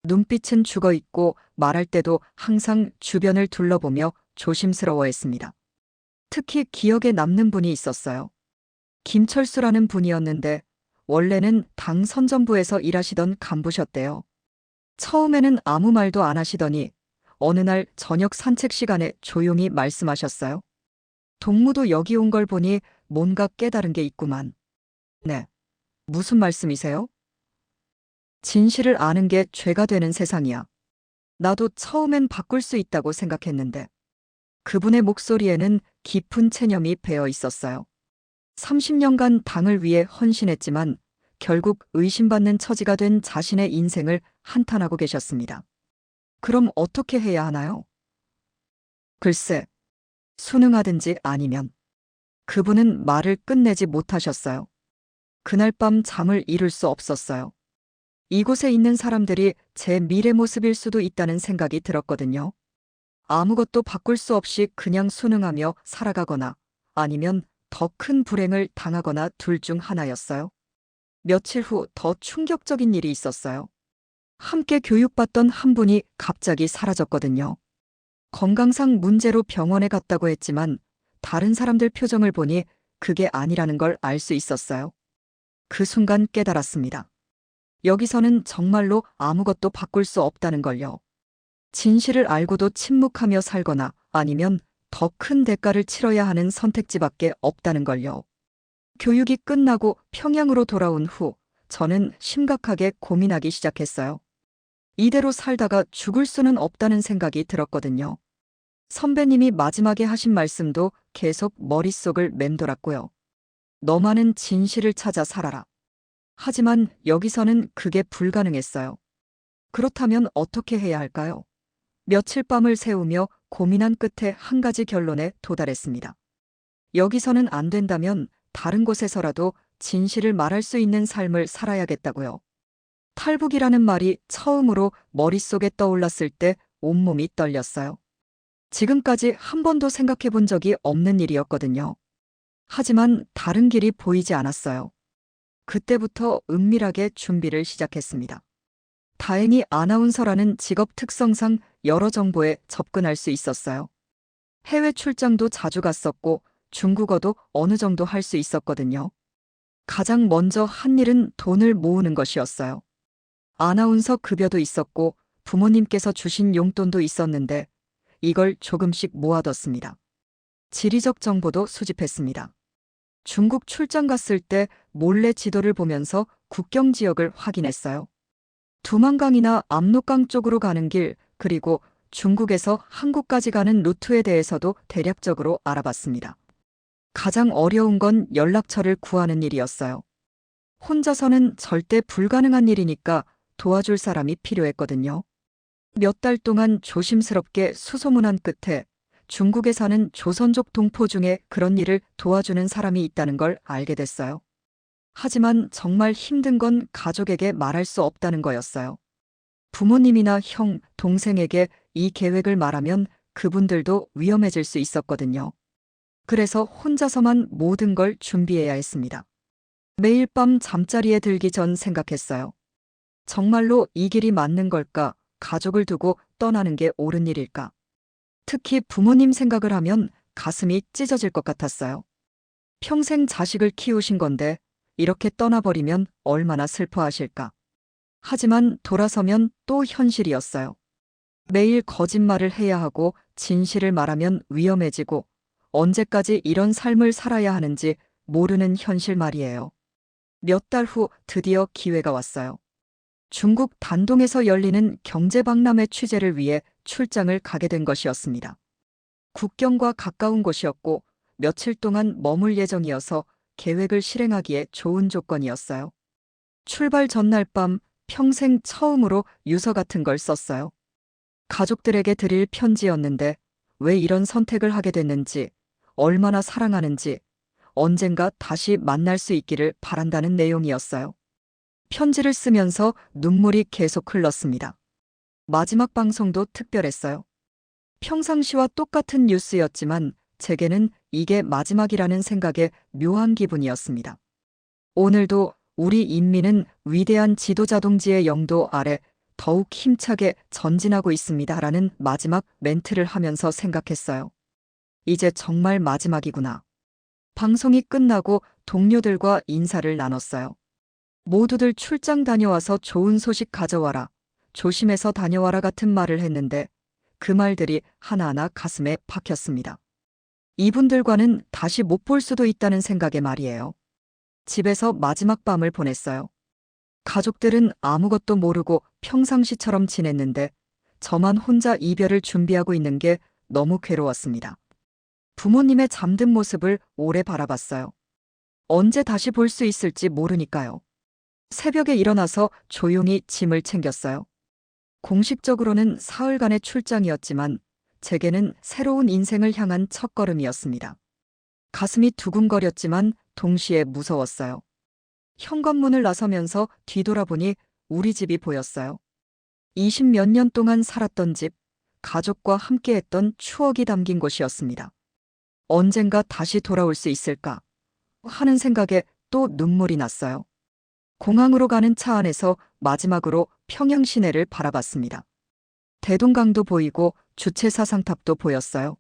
눈빛은 죽어 있고 말할 때도 항상 주변을 둘러보며 조심스러워했습니다. 특히 기억에 남는 분이 있었어요. 김철수라는 분이었는데 원래는 당 선전부에서 일하시던 간부셨대요. 처음에는 아무 말도 안 하시더니 어느 날 저녁 산책 시간에 조용히 말씀하셨어요. 동무도 여기 온 걸 보니 뭔가 깨달은 게 있구만. 네. 무슨 말씀이세요? 진실을 아는 게 죄가 되는 세상이야. 나도 처음엔 바꿀 수 있다고 생각했는데. 그분의 목소리에는 깊은 체념이 배어 있었어요. 30년간 당을 위해 헌신했지만 결국 의심받는 처지가 된 자신의 인생을 한탄하고 계셨습니다. 그럼 어떻게 해야 하나요? 글쎄, 순응하든지 아니면. 그분은 말을 끝내지 못하셨어요. 그날 밤 잠을 이룰 수 없었어요. 이곳에 있는 사람들이 제 미래 모습일 수도 있다는 생각이 들었거든요. 아무것도 바꿀 수 없이 그냥 순응하며 살아가거나 아니면 더 큰 불행을 당하거나 둘 중 하나였어요. 며칠 후 더 충격적인 일이 있었어요. 함께 교육받던 한 분이 갑자기 사라졌거든요. 건강상 문제로 병원에 갔다고 했지만 다른 사람들 표정을 보니 그게 아니라는 걸 알 수 있었어요. 그 순간 깨달았습니다. 여기서는 정말로 아무것도 바꿀 수 없다는 걸요. 진실을 알고도 침묵하며 살거나 아니면 더 큰 대가를 치러야 하는 선택지밖에 없다는 걸요. 교육이 끝나고 평양으로 돌아온 후 저는 심각하게 고민하기 시작했어요. 이대로 살다가 죽을 수는 없다는 생각이 들었거든요. 선배님이 마지막에 하신 말씀도 계속 머릿속을 맴돌았고요. 너만은 진실을 찾아 살아라. 하지만 여기서는 그게 불가능했어요. 그렇다면 어떻게 해야 할까요? 며칠 밤을 새우며 고민한 끝에 한 가지 결론에 도달했습니다. 여기서는 안 된다면 다른 곳에서라도 진실을 말할 수 있는 삶을 살아야겠다고요. 탈북이라는 말이 처음으로 머릿속에 떠올랐을 때 온몸이 떨렸어요. 지금까지 한 번도 생각해 본 적이 없는 일이었거든요. 하지만 다른 길이 보이지 않았어요. 그때부터 은밀하게 준비를 시작했습니다. 다행히 아나운서라는 직업 특성상 여러 정보에 접근할 수 있었어요. 해외 출장도 자주 갔었고 중국어도 어느 정도 할 수 있었거든요. 가장 먼저 한 일은 돈을 모으는 것이었어요. 아나운서 급여도 있었고 부모님께서 주신 용돈도 있었는데 이걸 조금씩 모아뒀습니다. 지리적 정보도 수집했습니다. 중국 출장 갔을 때 몰래 지도를 보면서 국경 지역을 확인했어요. 두만강이나 압록강 쪽으로 가는 길, 그리고 중국에서 한국까지 가는 루트에 대해서도 대략적으로 알아봤습니다. 가장 어려운 건 연락처를 구하는 일이었어요. 혼자서는 절대 불가능한 일이니까 도와줄 사람이 필요했거든요. 몇 달 동안 조심스럽게 수소문한 끝에 중국에 사는 조선족 동포 중에 그런 일을 도와주는 사람이 있다는 걸 알게 됐어요. 하지만 정말 힘든 건 가족에게 말할 수 없다는 거였어요. 부모님이나 형, 동생에게 이 계획을 말하면 그분들도 위험해질 수 있었거든요. 그래서 혼자서만 모든 걸 준비해야 했습니다. 매일 밤 잠자리에 들기 전 생각했어요. 정말로 이 길이 맞는 걸까? 가족을 두고 떠나는 게 옳은 일일까? 특히 부모님 생각을 하면 가슴이 찢어질 것 같았어요. 평생 자식을 키우신 건데 이렇게 떠나버리면 얼마나 슬퍼하실까? 하지만 돌아서면 또 현실이었어요. 매일 거짓말을 해야 하고 진실을 말하면 위험해지고 언제까지 이런 삶을 살아야 하는지 모르는 현실 말이에요. 몇 달 후 드디어 기회가 왔어요. 중국 단동에서 열리는 경제박람회 취재를 위해 출장을 가게 된 것이었습니다. 국경과 가까운 곳이었고 며칠 동안 머물 예정이어서 계획을 실행하기에 좋은 조건이었어요. 출발 전날 밤 평생 처음으로 유서 같은 걸 썼어요. 가족들에게 드릴 편지였는데 왜 이런 선택을 하게 됐는지, 얼마나 사랑하는지, 언젠가 다시 만날 수 있기를 바란다는 내용이었어요. 편지를 쓰면서 눈물이 계속 흘렀습니다. 마지막 방송도 특별했어요. 평상시와 똑같은 뉴스였지만 제게는 이게 마지막이라는 생각에 묘한 기분이었습니다. 오늘도 우리 인민은 위대한 지도자 동지의 영도 아래 더욱 힘차게 전진하고 있습니다라는 마지막 멘트를 하면서 생각했어요. 이제 정말 마지막이구나. 방송이 끝나고 동료들과 인사를 나눴어요. 모두들 출장 다녀와서 좋은 소식 가져와라, 조심해서 다녀와라 같은 말을 했는데 그 말들이 하나하나 가슴에 박혔습니다. 이분들과는 다시 못 볼 수도 있다는 생각에 말이에요. 집에서 마지막 밤을 보냈어요. 가족들은 아무것도 모르고 평상시처럼 지냈는데 저만 혼자 이별을 준비하고 있는 게 너무 괴로웠습니다. 부모님의 잠든 모습을 오래 바라봤어요. 언제 다시 볼 수 있을지 모르니까요. 새벽에 일어나서 조용히 짐을 챙겼어요. 공식적으로는 사흘간의 출장이었지만 제게는 새로운 인생을 향한 첫걸음이었습니다. 가슴이 두근거렸지만 동시에 무서웠어요. 현관문을 나서면서 뒤돌아보니 우리 집이 보였어요. 20몇 년 동안 살았던 집, 가족과 함께했던 추억이 담긴 곳이었습니다. 언젠가 다시 돌아올 수 있을까 하는 생각에 또 눈물이 났어요. 공항으로 가는 차 안에서 마지막으로 평양 시내를 바라봤습니다. 대동강도 보이고 주체사상탑도 보였어요.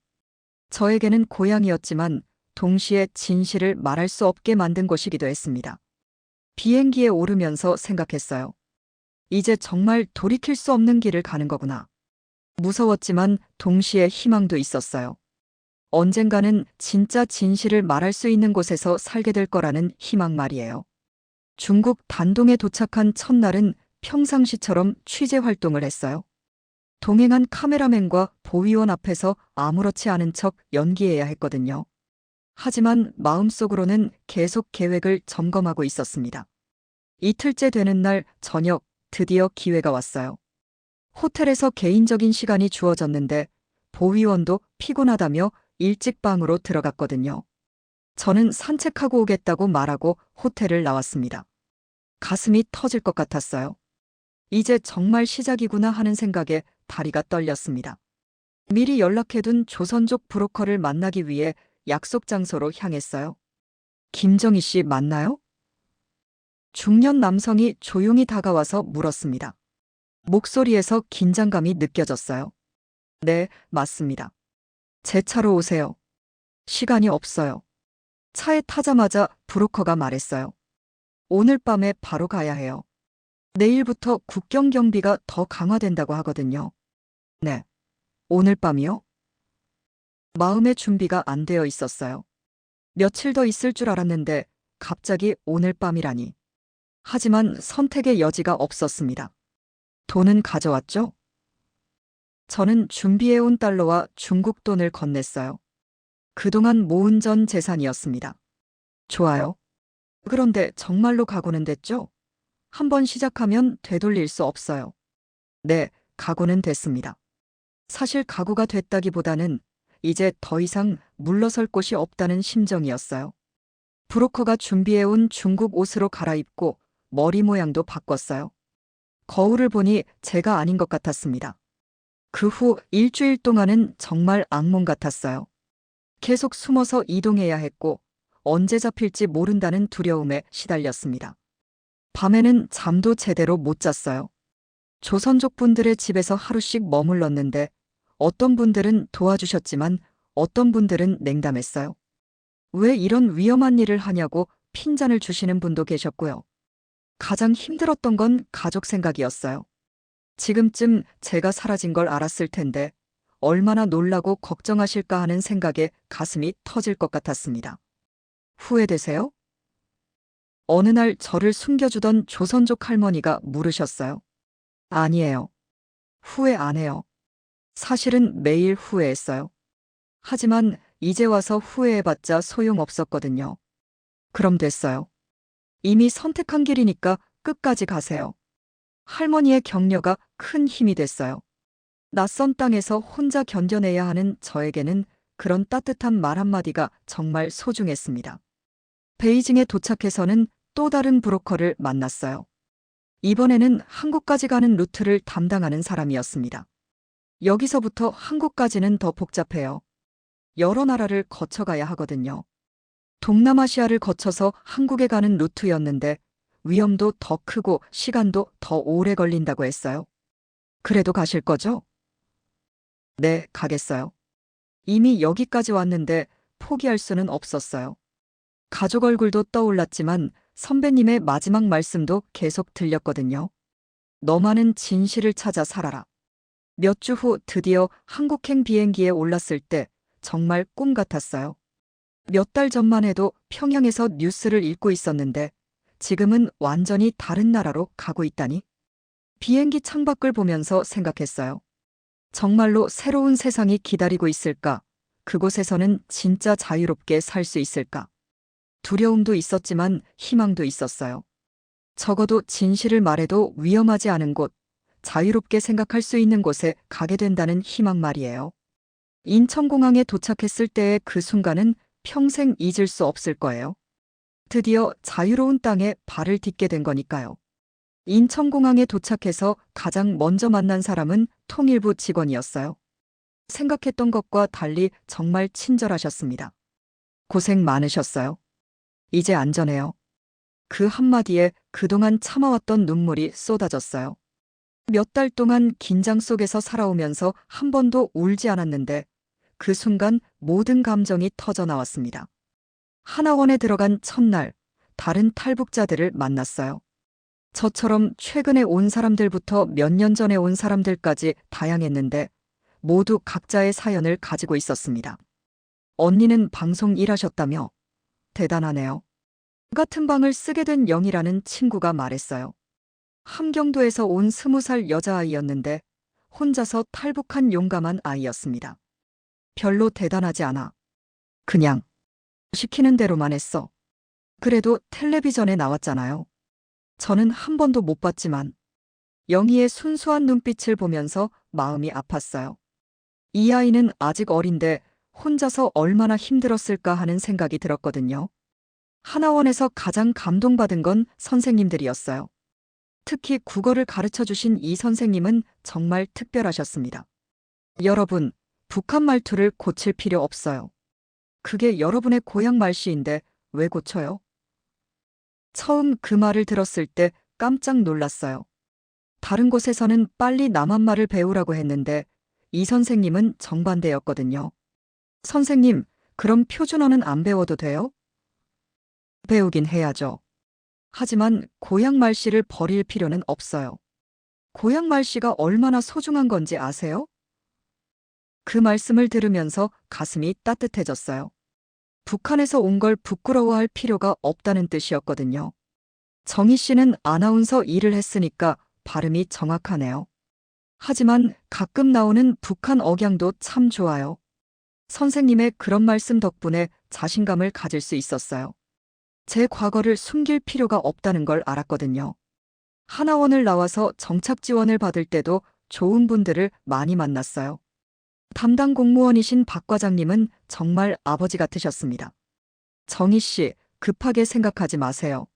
저에게는 고향이었지만 동시에 진실을 말할 수 없게 만든 곳이기도 했습니다. 비행기에 오르면서 생각했어요. 이제 정말 돌이킬 수 없는 길을 가는 거구나. 무서웠지만 동시에 희망도 있었어요. 언젠가는 진짜 진실을 말할 수 있는 곳에서 살게 될 거라는 희망 말이에요. 중국 단동에 도착한 첫날은 평상시처럼 취재 활동을 했어요. 동행한 카메라맨과 보위원 앞에서 아무렇지 않은 척 연기해야 했거든요. 하지만 마음속으로는 계속 계획을 점검하고 있었습니다. 이틀째 되는 날 저녁 드디어 기회가 왔어요. 호텔에서 개인적인 시간이 주어졌는데 보위원도 피곤하다며 일찍 방으로 들어갔거든요. 저는 산책하고 오겠다고 말하고 호텔을 나왔습니다. 가슴이 터질 것 같았어요. 이제 정말 시작이구나 하는 생각에 다리가 떨렸습니다. 미리 연락해둔 조선족 브로커를 만나기 위해 약속 장소로 향했어요. 김정희 씨 맞나요? 중년 남성이 조용히 다가와서 물었습니다. 목소리에서 긴장감이 느껴졌어요. 네, 맞습니다. 제 차로 오세요. 시간이 없어요. 차에 타자마자 브로커가 말했어요. 오늘 밤에 바로 가야 해요. 내일부터 국경 경비가 더 강화된다고 하거든요. 네. 오늘 밤이요? 마음의 준비가 안 되어 있었어요. 며칠 더 있을 줄 알았는데 갑자기 오늘 밤이라니. 하지만 선택의 여지가 없었습니다. 돈은 가져왔죠? 저는 준비해온 달러와 중국 돈을 건넸어요. 그동안 모은 전 재산이었습니다. 좋아요. 그런데 정말로 각오는 됐죠? 한번 시작하면 되돌릴 수 없어요. 네, 각오는 됐습니다. 사실 각오가 됐다기보다는 이제 더 이상 물러설 곳이 없다는 심정이었어요. 브로커가 준비해온 중국 옷으로 갈아입고 머리 모양도 바꿨어요. 거울을 보니 제가 아닌 것 같았습니다. 그 후 일주일 동안은 정말 악몽 같았어요. 계속 숨어서 이동해야 했고 언제 잡힐지 모른다는 두려움에 시달렸습니다. 밤에는 잠도 제대로 못 잤어요. 조선족 분들의 집에서 하루씩 머물렀는데 어떤 분들은 도와주셨지만 어떤 분들은 냉담했어요. 왜 이런 위험한 일을 하냐고 핀잔을 주시는 분도 계셨고요. 가장 힘들었던 건 가족 생각이었어요. 지금쯤 제가 사라진 걸 알았을 텐데 얼마나 놀라고 걱정하실까 하는 생각에 가슴이 터질 것 같았습니다. 후회되세요? 어느 날 저를 숨겨주던 조선족 할머니가 물으셨어요. 아니에요. 후회 안 해요. 사실은 매일 후회했어요. 하지만 이제 와서 후회해봤자 소용없었거든요. 그럼 됐어요. 이미 선택한 길이니까 끝까지 가세요. 할머니의 격려가 큰 힘이 됐어요. 낯선 땅에서 혼자 견뎌내야 하는 저에게는 그런 따뜻한 말 한마디가 정말 소중했습니다. 베이징에 도착해서는 또 다른 브로커를 만났어요. 이번에는 한국까지 가는 루트를 담당하는 사람이었습니다. 여기서부터 한국까지는 더 복잡해요. 여러 나라를 거쳐가야 하거든요. 동남아시아를 거쳐서 한국에 가는 루트였는데 위험도 더 크고 시간도 더 오래 걸린다고 했어요. 그래도 가실 거죠? 네, 가겠어요. 이미 여기까지 왔는데 포기할 수는 없었어요. 가족 얼굴도 떠올랐지만 선배님의 마지막 말씀도 계속 들렸거든요. 너만은 진실을 찾아 살아라. 몇 주 후 드디어 한국행 비행기에 올랐을 때 정말 꿈 같았어요. 몇 달 전만 해도 평양에서 뉴스를 읽고 있었는데 지금은 완전히 다른 나라로 가고 있다니. 비행기 창밖을 보면서 생각했어요. 정말로 새로운 세상이 기다리고 있을까? 그곳에서는 진짜 자유롭게 살 수 있을까? 두려움도 있었지만 희망도 있었어요. 적어도 진실을 말해도 위험하지 않은 곳, 자유롭게 생각할 수 있는 곳에 가게 된다는 희망 말이에요. 인천공항에 도착했을 때의 그 순간은 평생 잊을 수 없을 거예요. 드디어 자유로운 땅에 발을 딛게 된 거니까요. 인천공항에 도착해서 가장 먼저 만난 사람은 통일부 직원이었어요. 생각했던 것과 달리 정말 친절하셨습니다. 고생 많으셨어요. 이제 안전해요. 그 한마디에 그동안 참아왔던 눈물이 쏟아졌어요. 몇 달 동안 긴장 속에서 살아오면서 한 번도 울지 않았는데 그 순간 모든 감정이 터져 나왔습니다. 하나원에 들어간 첫날, 다른 탈북자들을 만났어요. 저처럼 최근에 온 사람들부터 몇 년 전에 온 사람들까지 다양했는데 모두 각자의 사연을 가지고 있었습니다. 언니는 방송 일하셨다며? 대단하네요. 같은 방을 쓰게 된 영이라는 친구가 말했어요. 함경도에서 온 20살 여자아이였는데 혼자서 탈북한 용감한 아이였습니다. 별로 대단하지 않아. 그냥 시키는 대로만 했어. 그래도 텔레비전에 나왔잖아요. 저는 한 번도 못 봤지만 영희의 순수한 눈빛을 보면서 마음이 아팠어요. 이 아이는 아직 어린데 혼자서 얼마나 힘들었을까 하는 생각이 들었거든요. 하나원에서 가장 감동받은 건 선생님들이었어요. 특히 국어를 가르쳐 주신 이 선생님은 정말 특별하셨습니다. 여러분, 북한 말투를 고칠 필요 없어요. 그게 여러분의 고향 말씨인데 왜 고쳐요? 처음 그 말을 들었을 때 깜짝 놀랐어요. 다른 곳에서는 빨리 남한말을 배우라고 했는데 이 선생님은 정반대였거든요. 선생님, 그럼 표준어는 안 배워도 돼요? 배우긴 해야죠. 하지만 고향 말씨를 버릴 필요는 없어요. 고향 말씨가 얼마나 소중한 건지 아세요? 그 말씀을 들으면서 가슴이 따뜻해졌어요. 북한에서 온 걸 부끄러워할 필요가 없다는 뜻이었거든요. 정희 씨는 아나운서 일을 했으니까 발음이 정확하네요. 하지만 가끔 나오는 북한 억양도 참 좋아요. 선생님의 그런 말씀 덕분에 자신감을 가질 수 있었어요. 제 과거를 숨길 필요가 없다는 걸 알았거든요. 하나원을 나와서 정착 지원을 받을 때도 좋은 분들을 많이 만났어요. 담당 공무원이신 박 과장님은 정말 아버지 같으셨습니다. 정희 씨, 급하게 생각하지 마세요.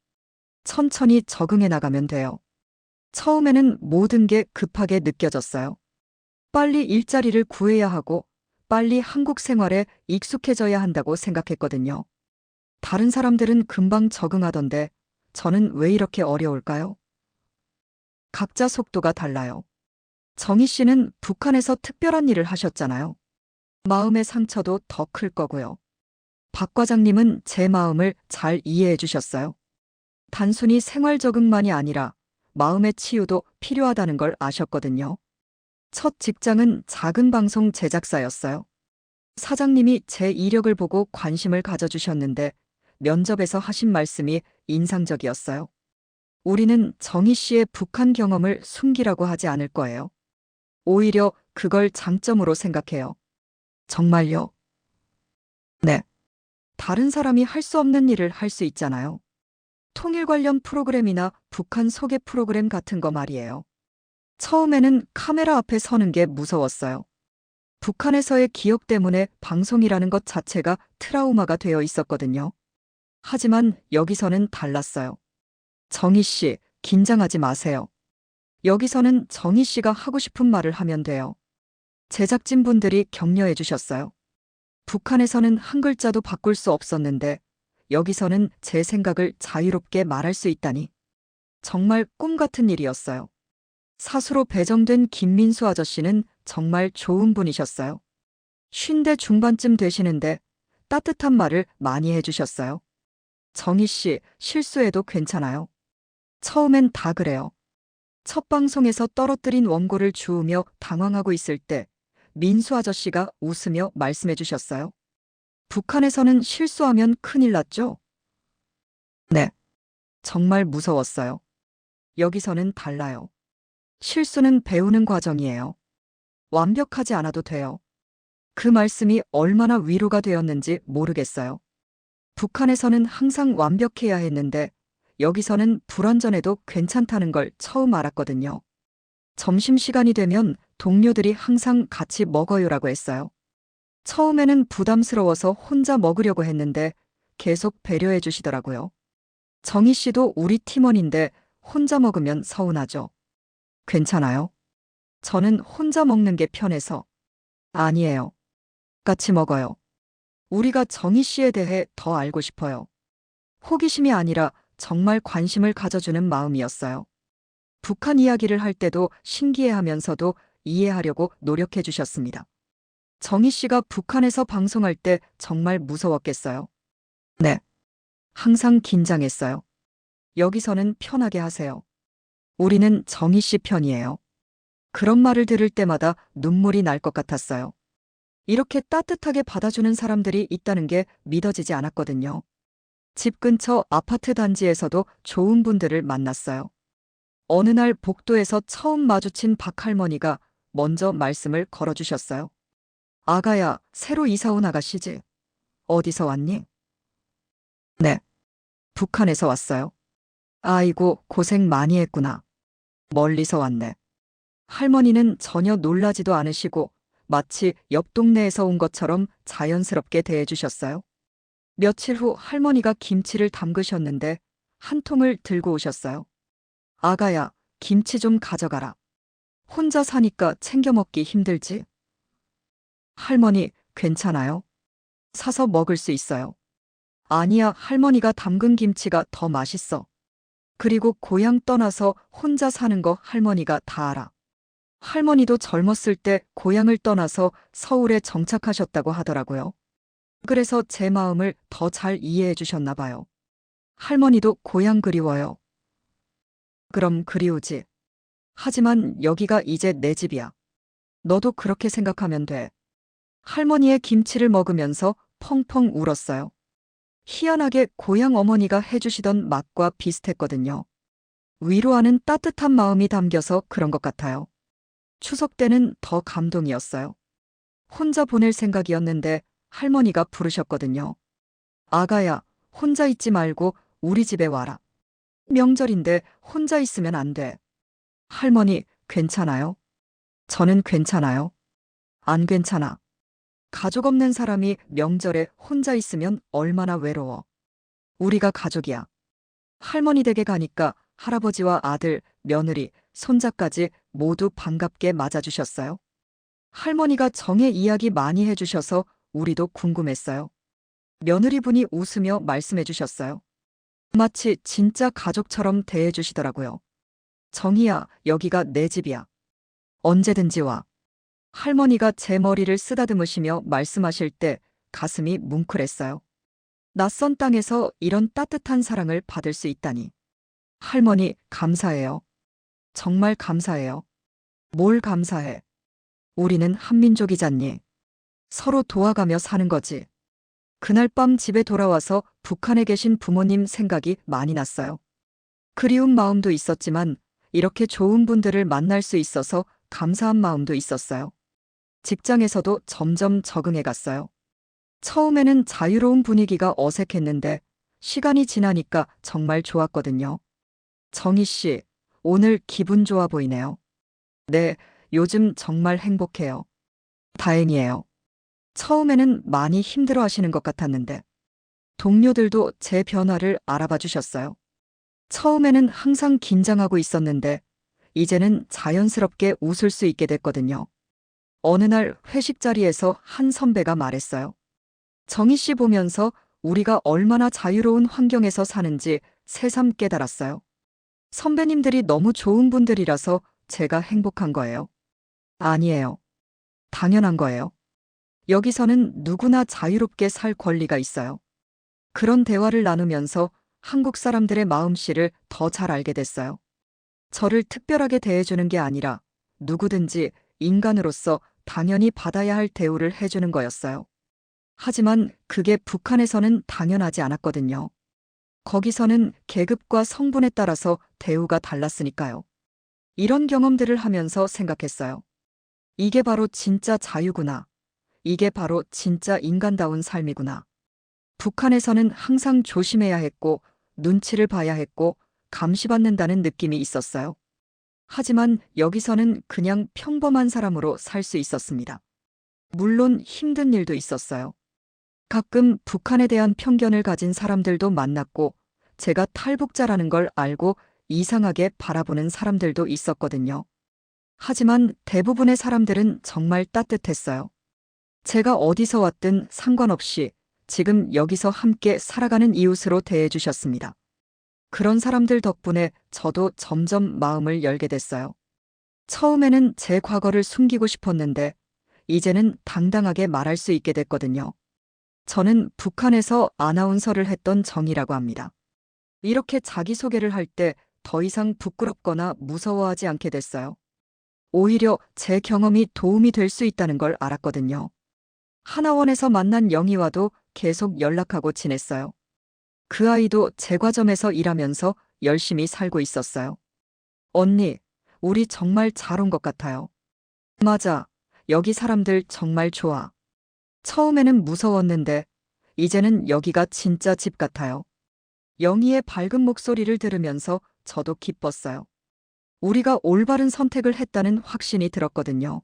천천히 적응해 나가면 돼요. 처음에는 모든 게 급하게 느껴졌어요. 빨리 일자리를 구해야 하고 빨리 한국 생활에 익숙해져야 한다고 생각했거든요. 다른 사람들은 금방 적응하던데 저는 왜 이렇게 어려울까요? 각자 속도가 달라요. 정희 씨는 북한에서 특별한 일을 하셨잖아요. 마음의 상처도 더 클 거고요. 박 과장님은 제 마음을 잘 이해해 주셨어요. 단순히 생활 적응만이 아니라 마음의 치유도 필요하다는 걸 아셨거든요. 첫 직장은 작은 방송 제작사였어요. 사장님이 제 이력을 보고 관심을 가져주셨는데 면접에서 하신 말씀이 인상적이었어요. 우리는 정희 씨의 북한 경험을 숨기라고 하지 않을 거예요. 오히려 그걸 장점으로 생각해요. 정말요? 네. 다른 사람이 할 수 없는 일을 할 수 있잖아요. 통일 관련 프로그램이나 북한 소개 프로그램 같은 거 말이에요. 처음에는 카메라 앞에 서는 게 무서웠어요. 북한에서의 기억 때문에 방송이라는 것 자체가 트라우마가 되어 있었거든요. 하지만 여기서는 달랐어요. 정희 씨, 긴장하지 마세요. 여기서는 정희 씨가 하고 싶은 말을 하면 돼요. 제작진분들이 격려해 주셨어요. 북한에서는 한 글자도 바꿀 수 없었는데 여기서는 제 생각을 자유롭게 말할 수 있다니. 정말 꿈 같은 일이었어요. 사수로 배정된 김민수 아저씨는 정말 좋은 분이셨어요. 50대 중반쯤 되시는데 따뜻한 말을 많이 해주셨어요. 정희 씨, 실수해도 괜찮아요. 처음엔 다 그래요. 첫 방송에서 떨어뜨린 원고를 주우며 당황하고 있을 때 민수 아저씨가 웃으며 말씀해 주셨어요. 북한에서는 실수하면 큰일 났죠? 네. 정말 무서웠어요. 여기서는 달라요. 실수는 배우는 과정이에요. 완벽하지 않아도 돼요. 그 말씀이 얼마나 위로가 되었는지 모르겠어요. 북한에서는 항상 완벽해야 했는데 여기서는 불완전해도 괜찮다는 걸 처음 알았거든요. 점심시간이 되면 동료들이 항상 같이 먹어요라고 했어요. 처음에는 부담스러워서 혼자 먹으려고 했는데 계속 배려해 주시더라고요. 정희 씨도 우리 팀원인데 혼자 먹으면 서운하죠. 괜찮아요? 저는 혼자 먹는 게 편해서. 아니에요. 같이 먹어요. 우리가 정희 씨에 대해 더 알고 싶어요. 호기심이 아니라 정말 관심을 가져주는 마음이었어요. 북한 이야기를 할 때도 신기해하면서도 이해하려고 노력해 주셨습니다. 정희 씨가 북한에서 방송할 때 정말 무서웠겠어요. 네. 항상 긴장했어요. 여기서는 편하게 하세요. 우리는 정희 씨 편이에요. 그런 말을 들을 때마다 눈물이 날 것 같았어요. 이렇게 따뜻하게 받아주는 사람들이 있다는 게 믿어지지 않았거든요. 집 근처 아파트 단지에서도 좋은 분들을 만났어요. 어느 날 복도에서 처음 마주친 박 할머니가 먼저 말씀을 걸어주셨어요. 아가야, 새로 이사 온 아가씨지? 어디서 왔니? 네, 북한에서 왔어요. 아이고, 고생 많이 했구나. 멀리서 왔네. 할머니는 전혀 놀라지도 않으시고 마치 옆 동네에서 온 것처럼 자연스럽게 대해주셨어요. 며칠 후 할머니가 김치를 담그셨는데 한 통을 들고 오셨어요. 아가야, 김치 좀 가져가라. 혼자 사니까 챙겨 먹기 힘들지? 할머니, 괜찮아요? 사서 먹을 수 있어요. 아니야, 할머니가 담근 김치가 더 맛있어. 그리고 고향 떠나서 혼자 사는 거 할머니가 다 알아. 할머니도 젊었을 때 고향을 떠나서 서울에 정착하셨다고 하더라고요. 그래서 제 마음을 더 잘 이해해 주셨나 봐요. 할머니도 고향 그리워요. 그럼 그리우지. 하지만 여기가 이제 내 집이야. 너도 그렇게 생각하면 돼. 할머니의 김치를 먹으면서 펑펑 울었어요. 희한하게 고향 어머니가 해주시던 맛과 비슷했거든요. 위로하는 따뜻한 마음이 담겨서 그런 것 같아요. 추석 때는 더 감동이었어요. 혼자 보낼 생각이었는데 할머니가 부르셨거든요. 아가야, 혼자 있지 말고 우리 집에 와라. 명절인데 혼자 있으면 안 돼. 할머니, 괜찮아요? 저는 괜찮아요. 안 괜찮아. 가족 없는 사람이 명절에 혼자 있으면 얼마나 외로워. 우리가 가족이야. 할머니 댁에 가니까 할아버지와 아들, 며느리, 손자까지 모두 반갑게 맞아주셨어요. 할머니가 정의 이야기 많이 해주셔서 우리도 궁금했어요. 며느리분이 웃으며 말씀해 주셨어요. 마치 진짜 가족처럼 대해주시더라고요. 정희야, 여기가 내 집이야. 언제든지 와. 할머니가 제 머리를 쓰다듬으시며 말씀하실 때 가슴이 뭉클했어요. 낯선 땅에서 이런 따뜻한 사랑을 받을 수 있다니. 할머니, 감사해요. 정말 감사해요. 뭘 감사해? 우리는 한민족이잖니. 서로 도와가며 사는 거지. 그날 밤 집에 돌아와서 북한에 계신 부모님 생각이 많이 났어요. 그리운 마음도 있었지만 이렇게 좋은 분들을 만날 수 있어서 감사한 마음도 있었어요. 직장에서도 점점 적응해 갔어요. 처음에는 자유로운 분위기가 어색했는데 시간이 지나니까 정말 좋았거든요. 정희 씨, 오늘 기분 좋아 보이네요. 네, 요즘 정말 행복해요. 다행이에요. 처음에는 많이 힘들어 하시는 것 같았는데 동료들도 제 변화를 알아봐 주셨어요. 처음에는 항상 긴장하고 있었는데 이제는 자연스럽게 웃을 수 있게 됐거든요. 어느 날 회식 자리에서 한 선배가 말했어요. 정희 씨 보면서 우리가 얼마나 자유로운 환경에서 사는지 새삼 깨달았어요. 선배님들이 너무 좋은 분들이라서 제가 행복한 거예요. 아니에요. 당연한 거예요. 여기서는 누구나 자유롭게 살 권리가 있어요. 그런 대화를 나누면서 한국 사람들의 마음씨를 더 잘 알게 됐어요. 저를 특별하게 대해주는 게 아니라 누구든지 인간으로서 당연히 받아야 할 대우를 해주는 거였어요. 하지만 그게 북한에서는 당연하지 않았거든요. 거기서는 계급과 성분에 따라서 대우가 달랐으니까요. 이런 경험들을 하면서 생각했어요. 이게 바로 진짜 자유구나. 이게 바로 진짜 인간다운 삶이구나. 북한에서는 항상 조심해야 했고 눈치를 봐야 했고 감시받는다는 느낌이 있었어요. 하지만 여기서는 그냥 평범한 사람으로 살 수 있었습니다. 물론 힘든 일도 있었어요. 가끔 북한에 대한 편견을 가진 사람들도 만났고 제가 탈북자라는 걸 알고 이상하게 바라보는 사람들도 있었거든요. 하지만 대부분의 사람들은 정말 따뜻했어요. 제가 어디서 왔든 상관없이 지금 여기서 함께 살아가는 이웃으로 대해주셨습니다. 그런 사람들 덕분에 저도 점점 마음을 열게 됐어요. 처음에는 제 과거를 숨기고 싶었는데 이제는 당당하게 말할 수 있게 됐거든요. 저는 북한에서 아나운서를 했던 정이라고 합니다. 이렇게 자기소개를 할 때 더 이상 부끄럽거나 무서워하지 않게 됐어요. 오히려 제 경험이 도움이 될 수 있다는 걸 알았거든요. 하나원에서 만난 영희와도 계속 연락하고 지냈어요. 그 아이도 제과점에서 일하면서 열심히 살고 있었어요. 언니, 우리 정말 잘 온 것 같아요. 맞아. 여기 사람들 정말 좋아. 처음에는 무서웠는데 이제는 여기가 진짜 집 같아요. 영희의 밝은 목소리를 들으면서 저도 기뻤어요. 우리가 올바른 선택을 했다는 확신이 들었거든요.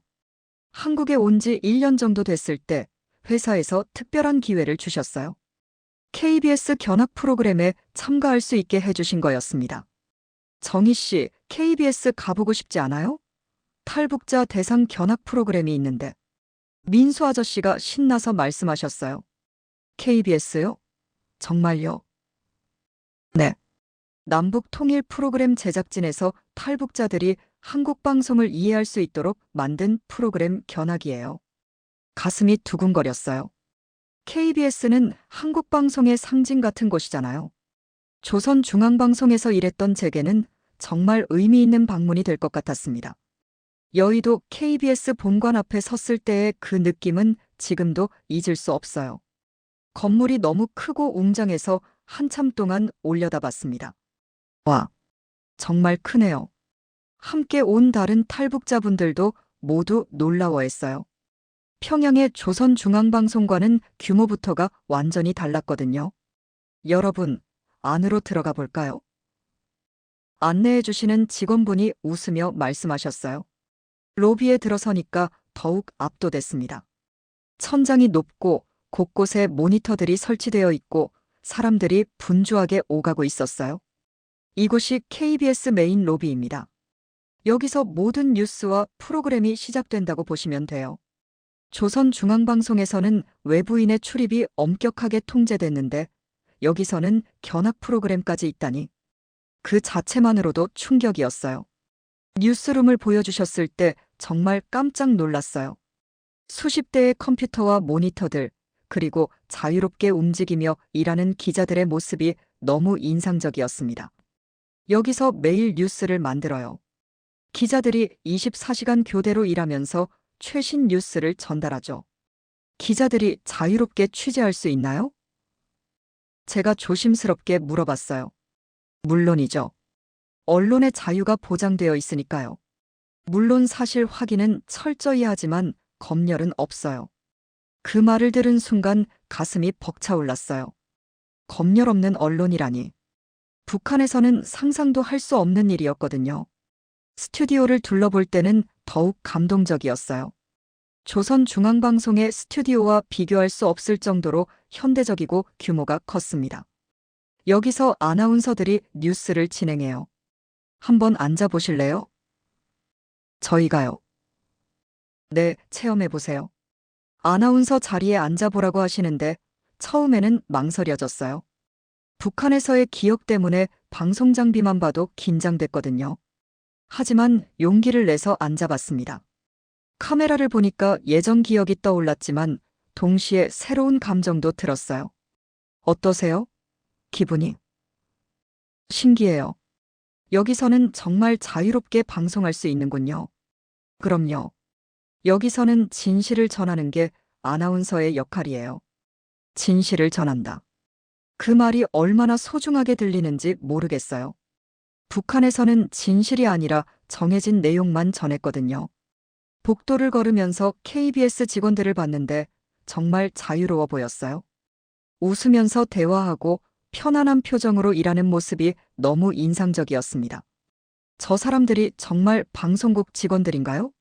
한국에 온 지 1년 정도 됐을 때 회사에서 특별한 기회를 주셨어요. KBS 견학 프로그램에 참가할 수 있게 해주신 거였습니다. 정희 씨, KBS 가보고 싶지 않아요? 탈북자 대상 견학 프로그램이 있는데. 민수 아저씨가 신나서 말씀하셨어요. KBS요? 정말요? 네. 남북 통일 프로그램 제작진에서 탈북자들이 한국 방송을 이해할 수 있도록 만든 프로그램 견학이에요. 가슴이 두근거렸어요. KBS는 한국 방송의 상징 같은 곳이잖아요. 조선중앙방송에서 일했던 제게는 정말 의미 있는 방문이 될 것 같았습니다. 여의도 KBS 본관 앞에 섰을 때의 그 느낌은 지금도 잊을 수 없어요. 건물이 너무 크고 웅장해서 한참 동안 올려다봤습니다. 와, 정말 크네요. 함께 온 다른 탈북자분들도 모두 놀라워했어요. 평양의 조선중앙방송과는 규모부터가 완전히 달랐거든요. 여러분, 안으로 들어가 볼까요? 안내해 주시는 직원분이 웃으며 말씀하셨어요. 로비에 들어서니까 더욱 압도됐습니다. 천장이 높고 곳곳에 모니터들이 설치되어 있고 사람들이 분주하게 오가고 있었어요. 이곳이 KBS 메인 로비입니다. 여기서 모든 뉴스와 프로그램이 시작된다고 보시면 돼요. 조선중앙방송에서는 외부인의 출입이 엄격하게 통제됐는데 여기서는 견학 프로그램까지 있다니 그 자체만으로도 충격이었어요. 뉴스룸을 보여주셨을 때 정말 깜짝 놀랐어요. 수십 대의 컴퓨터와 모니터들, 그리고 자유롭게 움직이며 일하는 기자들의 모습이 너무 인상적이었습니다. 여기서 매일 뉴스를 만들어요. 기자들이 24시간 교대로 일하면서 최신 뉴스를 전달하죠. 기자들이 자유롭게 취재할 수 있나요? 제가 조심스럽게 물어봤어요. 물론이죠. 언론의 자유가 보장되어 있으니까요. 물론 사실 확인은 철저히 하지만 검열은 없어요. 그 말을 들은 순간 가슴이 벅차올랐어요. 검열 없는 언론이라니. 북한에서는 상상도 할 수 없는 일이었거든요. 스튜디오를 둘러볼 때는 더욱 감동적이었어요. 조선중앙방송의 스튜디오와 비교할 수 없을 정도로 현대적이고 규모가 컸습니다. 여기서 아나운서들이 뉴스를 진행해요. 한번 앉아보실래요? 저희가요. 네, 체험해보세요. 아나운서 자리에 앉아보라고 하시는데 처음에는 망설여졌어요. 북한에서의 기억 때문에 방송 장비만 봐도 긴장됐거든요. 하지만 용기를 내서 앉아봤습니다. 카메라를 보니까 예전 기억이 떠올랐지만 동시에 새로운 감정도 들었어요. 어떠세요? 기분이? 신기해요. 여기서는 정말 자유롭게 방송할 수 있는군요. 그럼요. 여기서는 진실을 전하는 게 아나운서의 역할이에요. 진실을 전한다. 그 말이 얼마나 소중하게 들리는지 모르겠어요. 북한에서는 진실이 아니라 정해진 내용만 전했거든요. 복도를 걸으면서 KBS 직원들을 봤는데 정말 자유로워 보였어요. 웃으면서 대화하고 편안한 표정으로 일하는 모습이 너무 인상적이었습니다. 저 사람들이 정말 방송국 직원들인가요?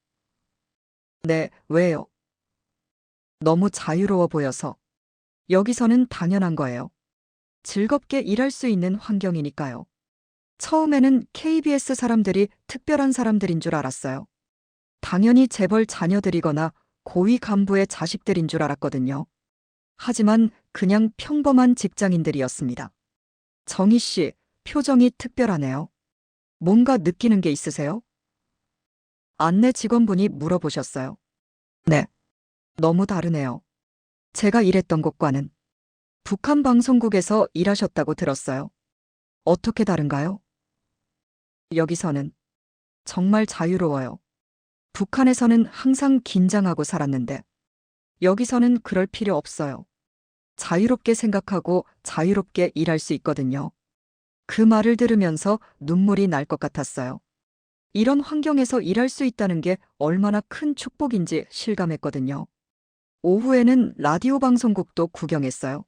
네, 왜요? 너무 자유로워 보여서. 여기서는 당연한 거예요. 즐겁게 일할 수 있는 환경이니까요. 처음에는 KBS 사람들이 특별한 사람들인 줄 알았어요. 당연히 재벌 자녀들이거나 고위 간부의 자식들인 줄 알았거든요. 하지만 그냥 평범한 직장인들이었습니다. 정희 씨, 표정이 특별하네요. 뭔가 느끼는 게 있으세요? 안내 직원분이 물어보셨어요. 네. 너무 다르네요. 제가 일했던 곳과는. 북한 방송국에서 일하셨다고 들었어요. 어떻게 다른가요? 여기서는 정말 자유로워요. 북한에서는 항상 긴장하고 살았는데 여기서는 그럴 필요 없어요. 자유롭게 생각하고 자유롭게 일할 수 있거든요. 그 말을 들으면서 눈물이 날 것 같았어요. 이런 환경에서 일할 수 있다는 게 얼마나 큰 축복인지 실감했거든요. 오후에는 라디오 방송국도 구경했어요.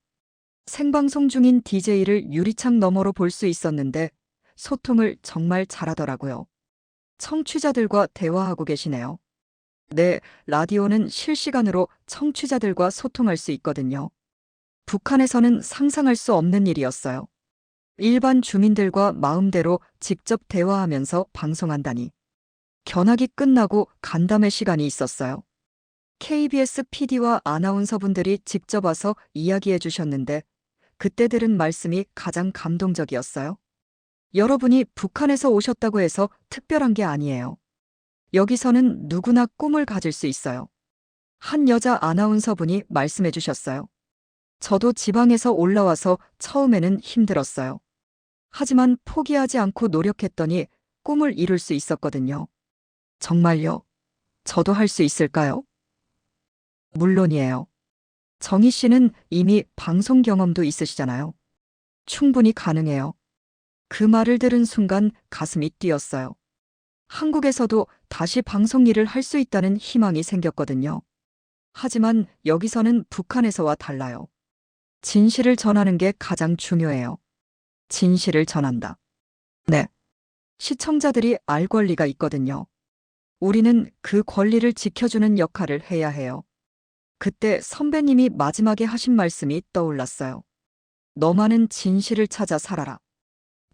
생방송 중인 DJ를 유리창 너머로 볼 수 있었는데 소통을 정말 잘하더라고요. 청취자들과 대화하고 계시네요. 네, 라디오는 실시간으로 청취자들과 소통할 수 있거든요. 북한에서는 상상할 수 없는 일이었어요. 일반 주민들과 마음대로 직접 대화하면서 방송한다니. 견학이 끝나고 간담회 시간이 있었어요. KBS PD와 아나운서분들이 직접 와서 이야기해 주셨는데 그때 들은 말씀이 가장 감동적이었어요. 여러분이 북한에서 오셨다고 해서 특별한 게 아니에요. 여기서는 누구나 꿈을 가질 수 있어요. 한 여자 아나운서분이 말씀해 주셨어요. 저도 지방에서 올라와서 처음에는 힘들었어요. 하지만 포기하지 않고 노력했더니 꿈을 이룰 수 있었거든요. 정말요? 저도 할 수 있을까요? 물론이에요. 정희 씨는 이미 방송 경험도 있으시잖아요. 충분히 가능해요. 그 말을 들은 순간 가슴이 뛰었어요. 한국에서도 다시 방송 일을 할 수 있다는 희망이 생겼거든요. 하지만 여기서는 북한에서와 달라요. 진실을 전하는 게 가장 중요해요. 진실을 전한다. 네. 시청자들이 알 권리가 있거든요. 우리는 그 권리를 지켜주는 역할을 해야 해요. 그때 선배님이 마지막에 하신 말씀이 떠올랐어요. 너만은 진실을 찾아 살아라.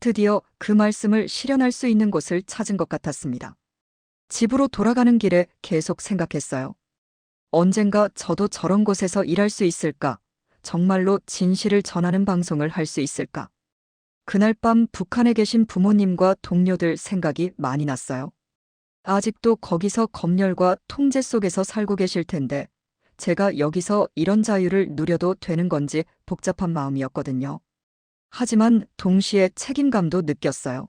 드디어 그 말씀을 실현할 수 있는 곳을 찾은 것 같았습니다. 집으로 돌아가는 길에 계속 생각했어요. 언젠가 저도 저런 곳에서 일할 수 있을까? 정말로 진실을 전하는 방송을 할 수 있을까? 그날 밤 북한에 계신 부모님과 동료들 생각이 많이 났어요. 아직도 거기서 검열과 통제 속에서 살고 계실 텐데 제가 여기서 이런 자유를 누려도 되는 건지 복잡한 마음이었거든요. 하지만 동시에 책임감도 느꼈어요.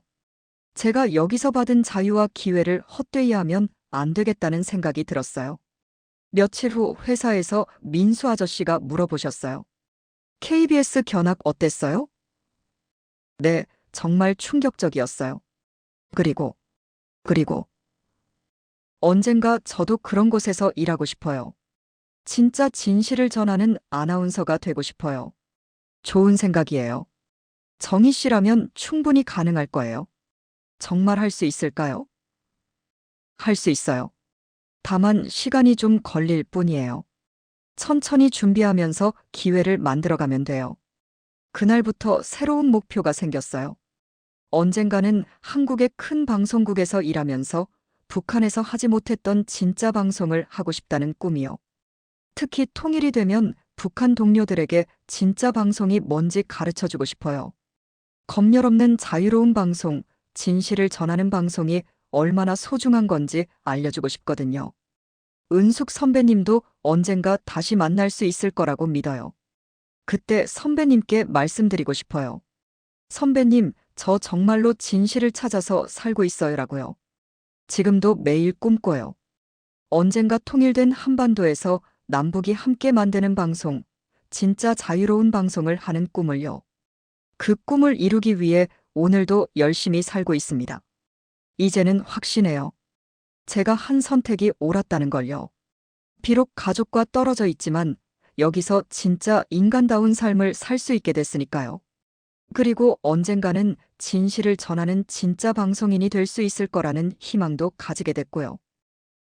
제가 여기서 받은 자유와 기회를 헛되이 하면 안 되겠다는 생각이 들었어요. 며칠 후 회사에서 민수 아저씨가 물어보셨어요. KBS 견학 어땠어요? 네, 정말 충격적이었어요. 그리고 언젠가 저도 그런 곳에서 일하고 싶어요. 진짜 진실을 전하는 아나운서가 되고 싶어요. 좋은 생각이에요. 정희 씨라면 충분히 가능할 거예요. 정말 할 수 있을까요? 할 수 있어요. 다만 시간이 좀 걸릴 뿐이에요. 천천히 준비하면서 기회를 만들어가면 돼요. 그날부터 새로운 목표가 생겼어요. 언젠가는 한국의 큰 방송국에서 일하면서 북한에서 하지 못했던 진짜 방송을 하고 싶다는 꿈이요. 특히 통일이 되면 북한 동료들에게 진짜 방송이 뭔지 가르쳐주고 싶어요. 검열 없는 자유로운 방송, 진실을 전하는 방송이 얼마나 소중한 건지 알려주고 싶거든요. 은숙 선배님도 언젠가 다시 만날 수 있을 거라고 믿어요. 그때 선배님께 말씀드리고 싶어요. 선배님, 저 정말로 진실을 찾아서 살고 있어요라고요. 지금도 매일 꿈꿔요. 언젠가 통일된 한반도에서 남북이 함께 만드는 방송, 진짜 자유로운 방송을 하는 꿈을요. 그 꿈을 이루기 위해 오늘도 열심히 살고 있습니다. 이제는 확신해요. 제가 한 선택이 옳았다는 걸요. 비록 가족과 떨어져 있지만 여기서 진짜 인간다운 삶을 살 수 있게 됐으니까요. 그리고 언젠가는 진실을 전하는 진짜 방송인이 될 수 있을 거라는 희망도 가지게 됐고요.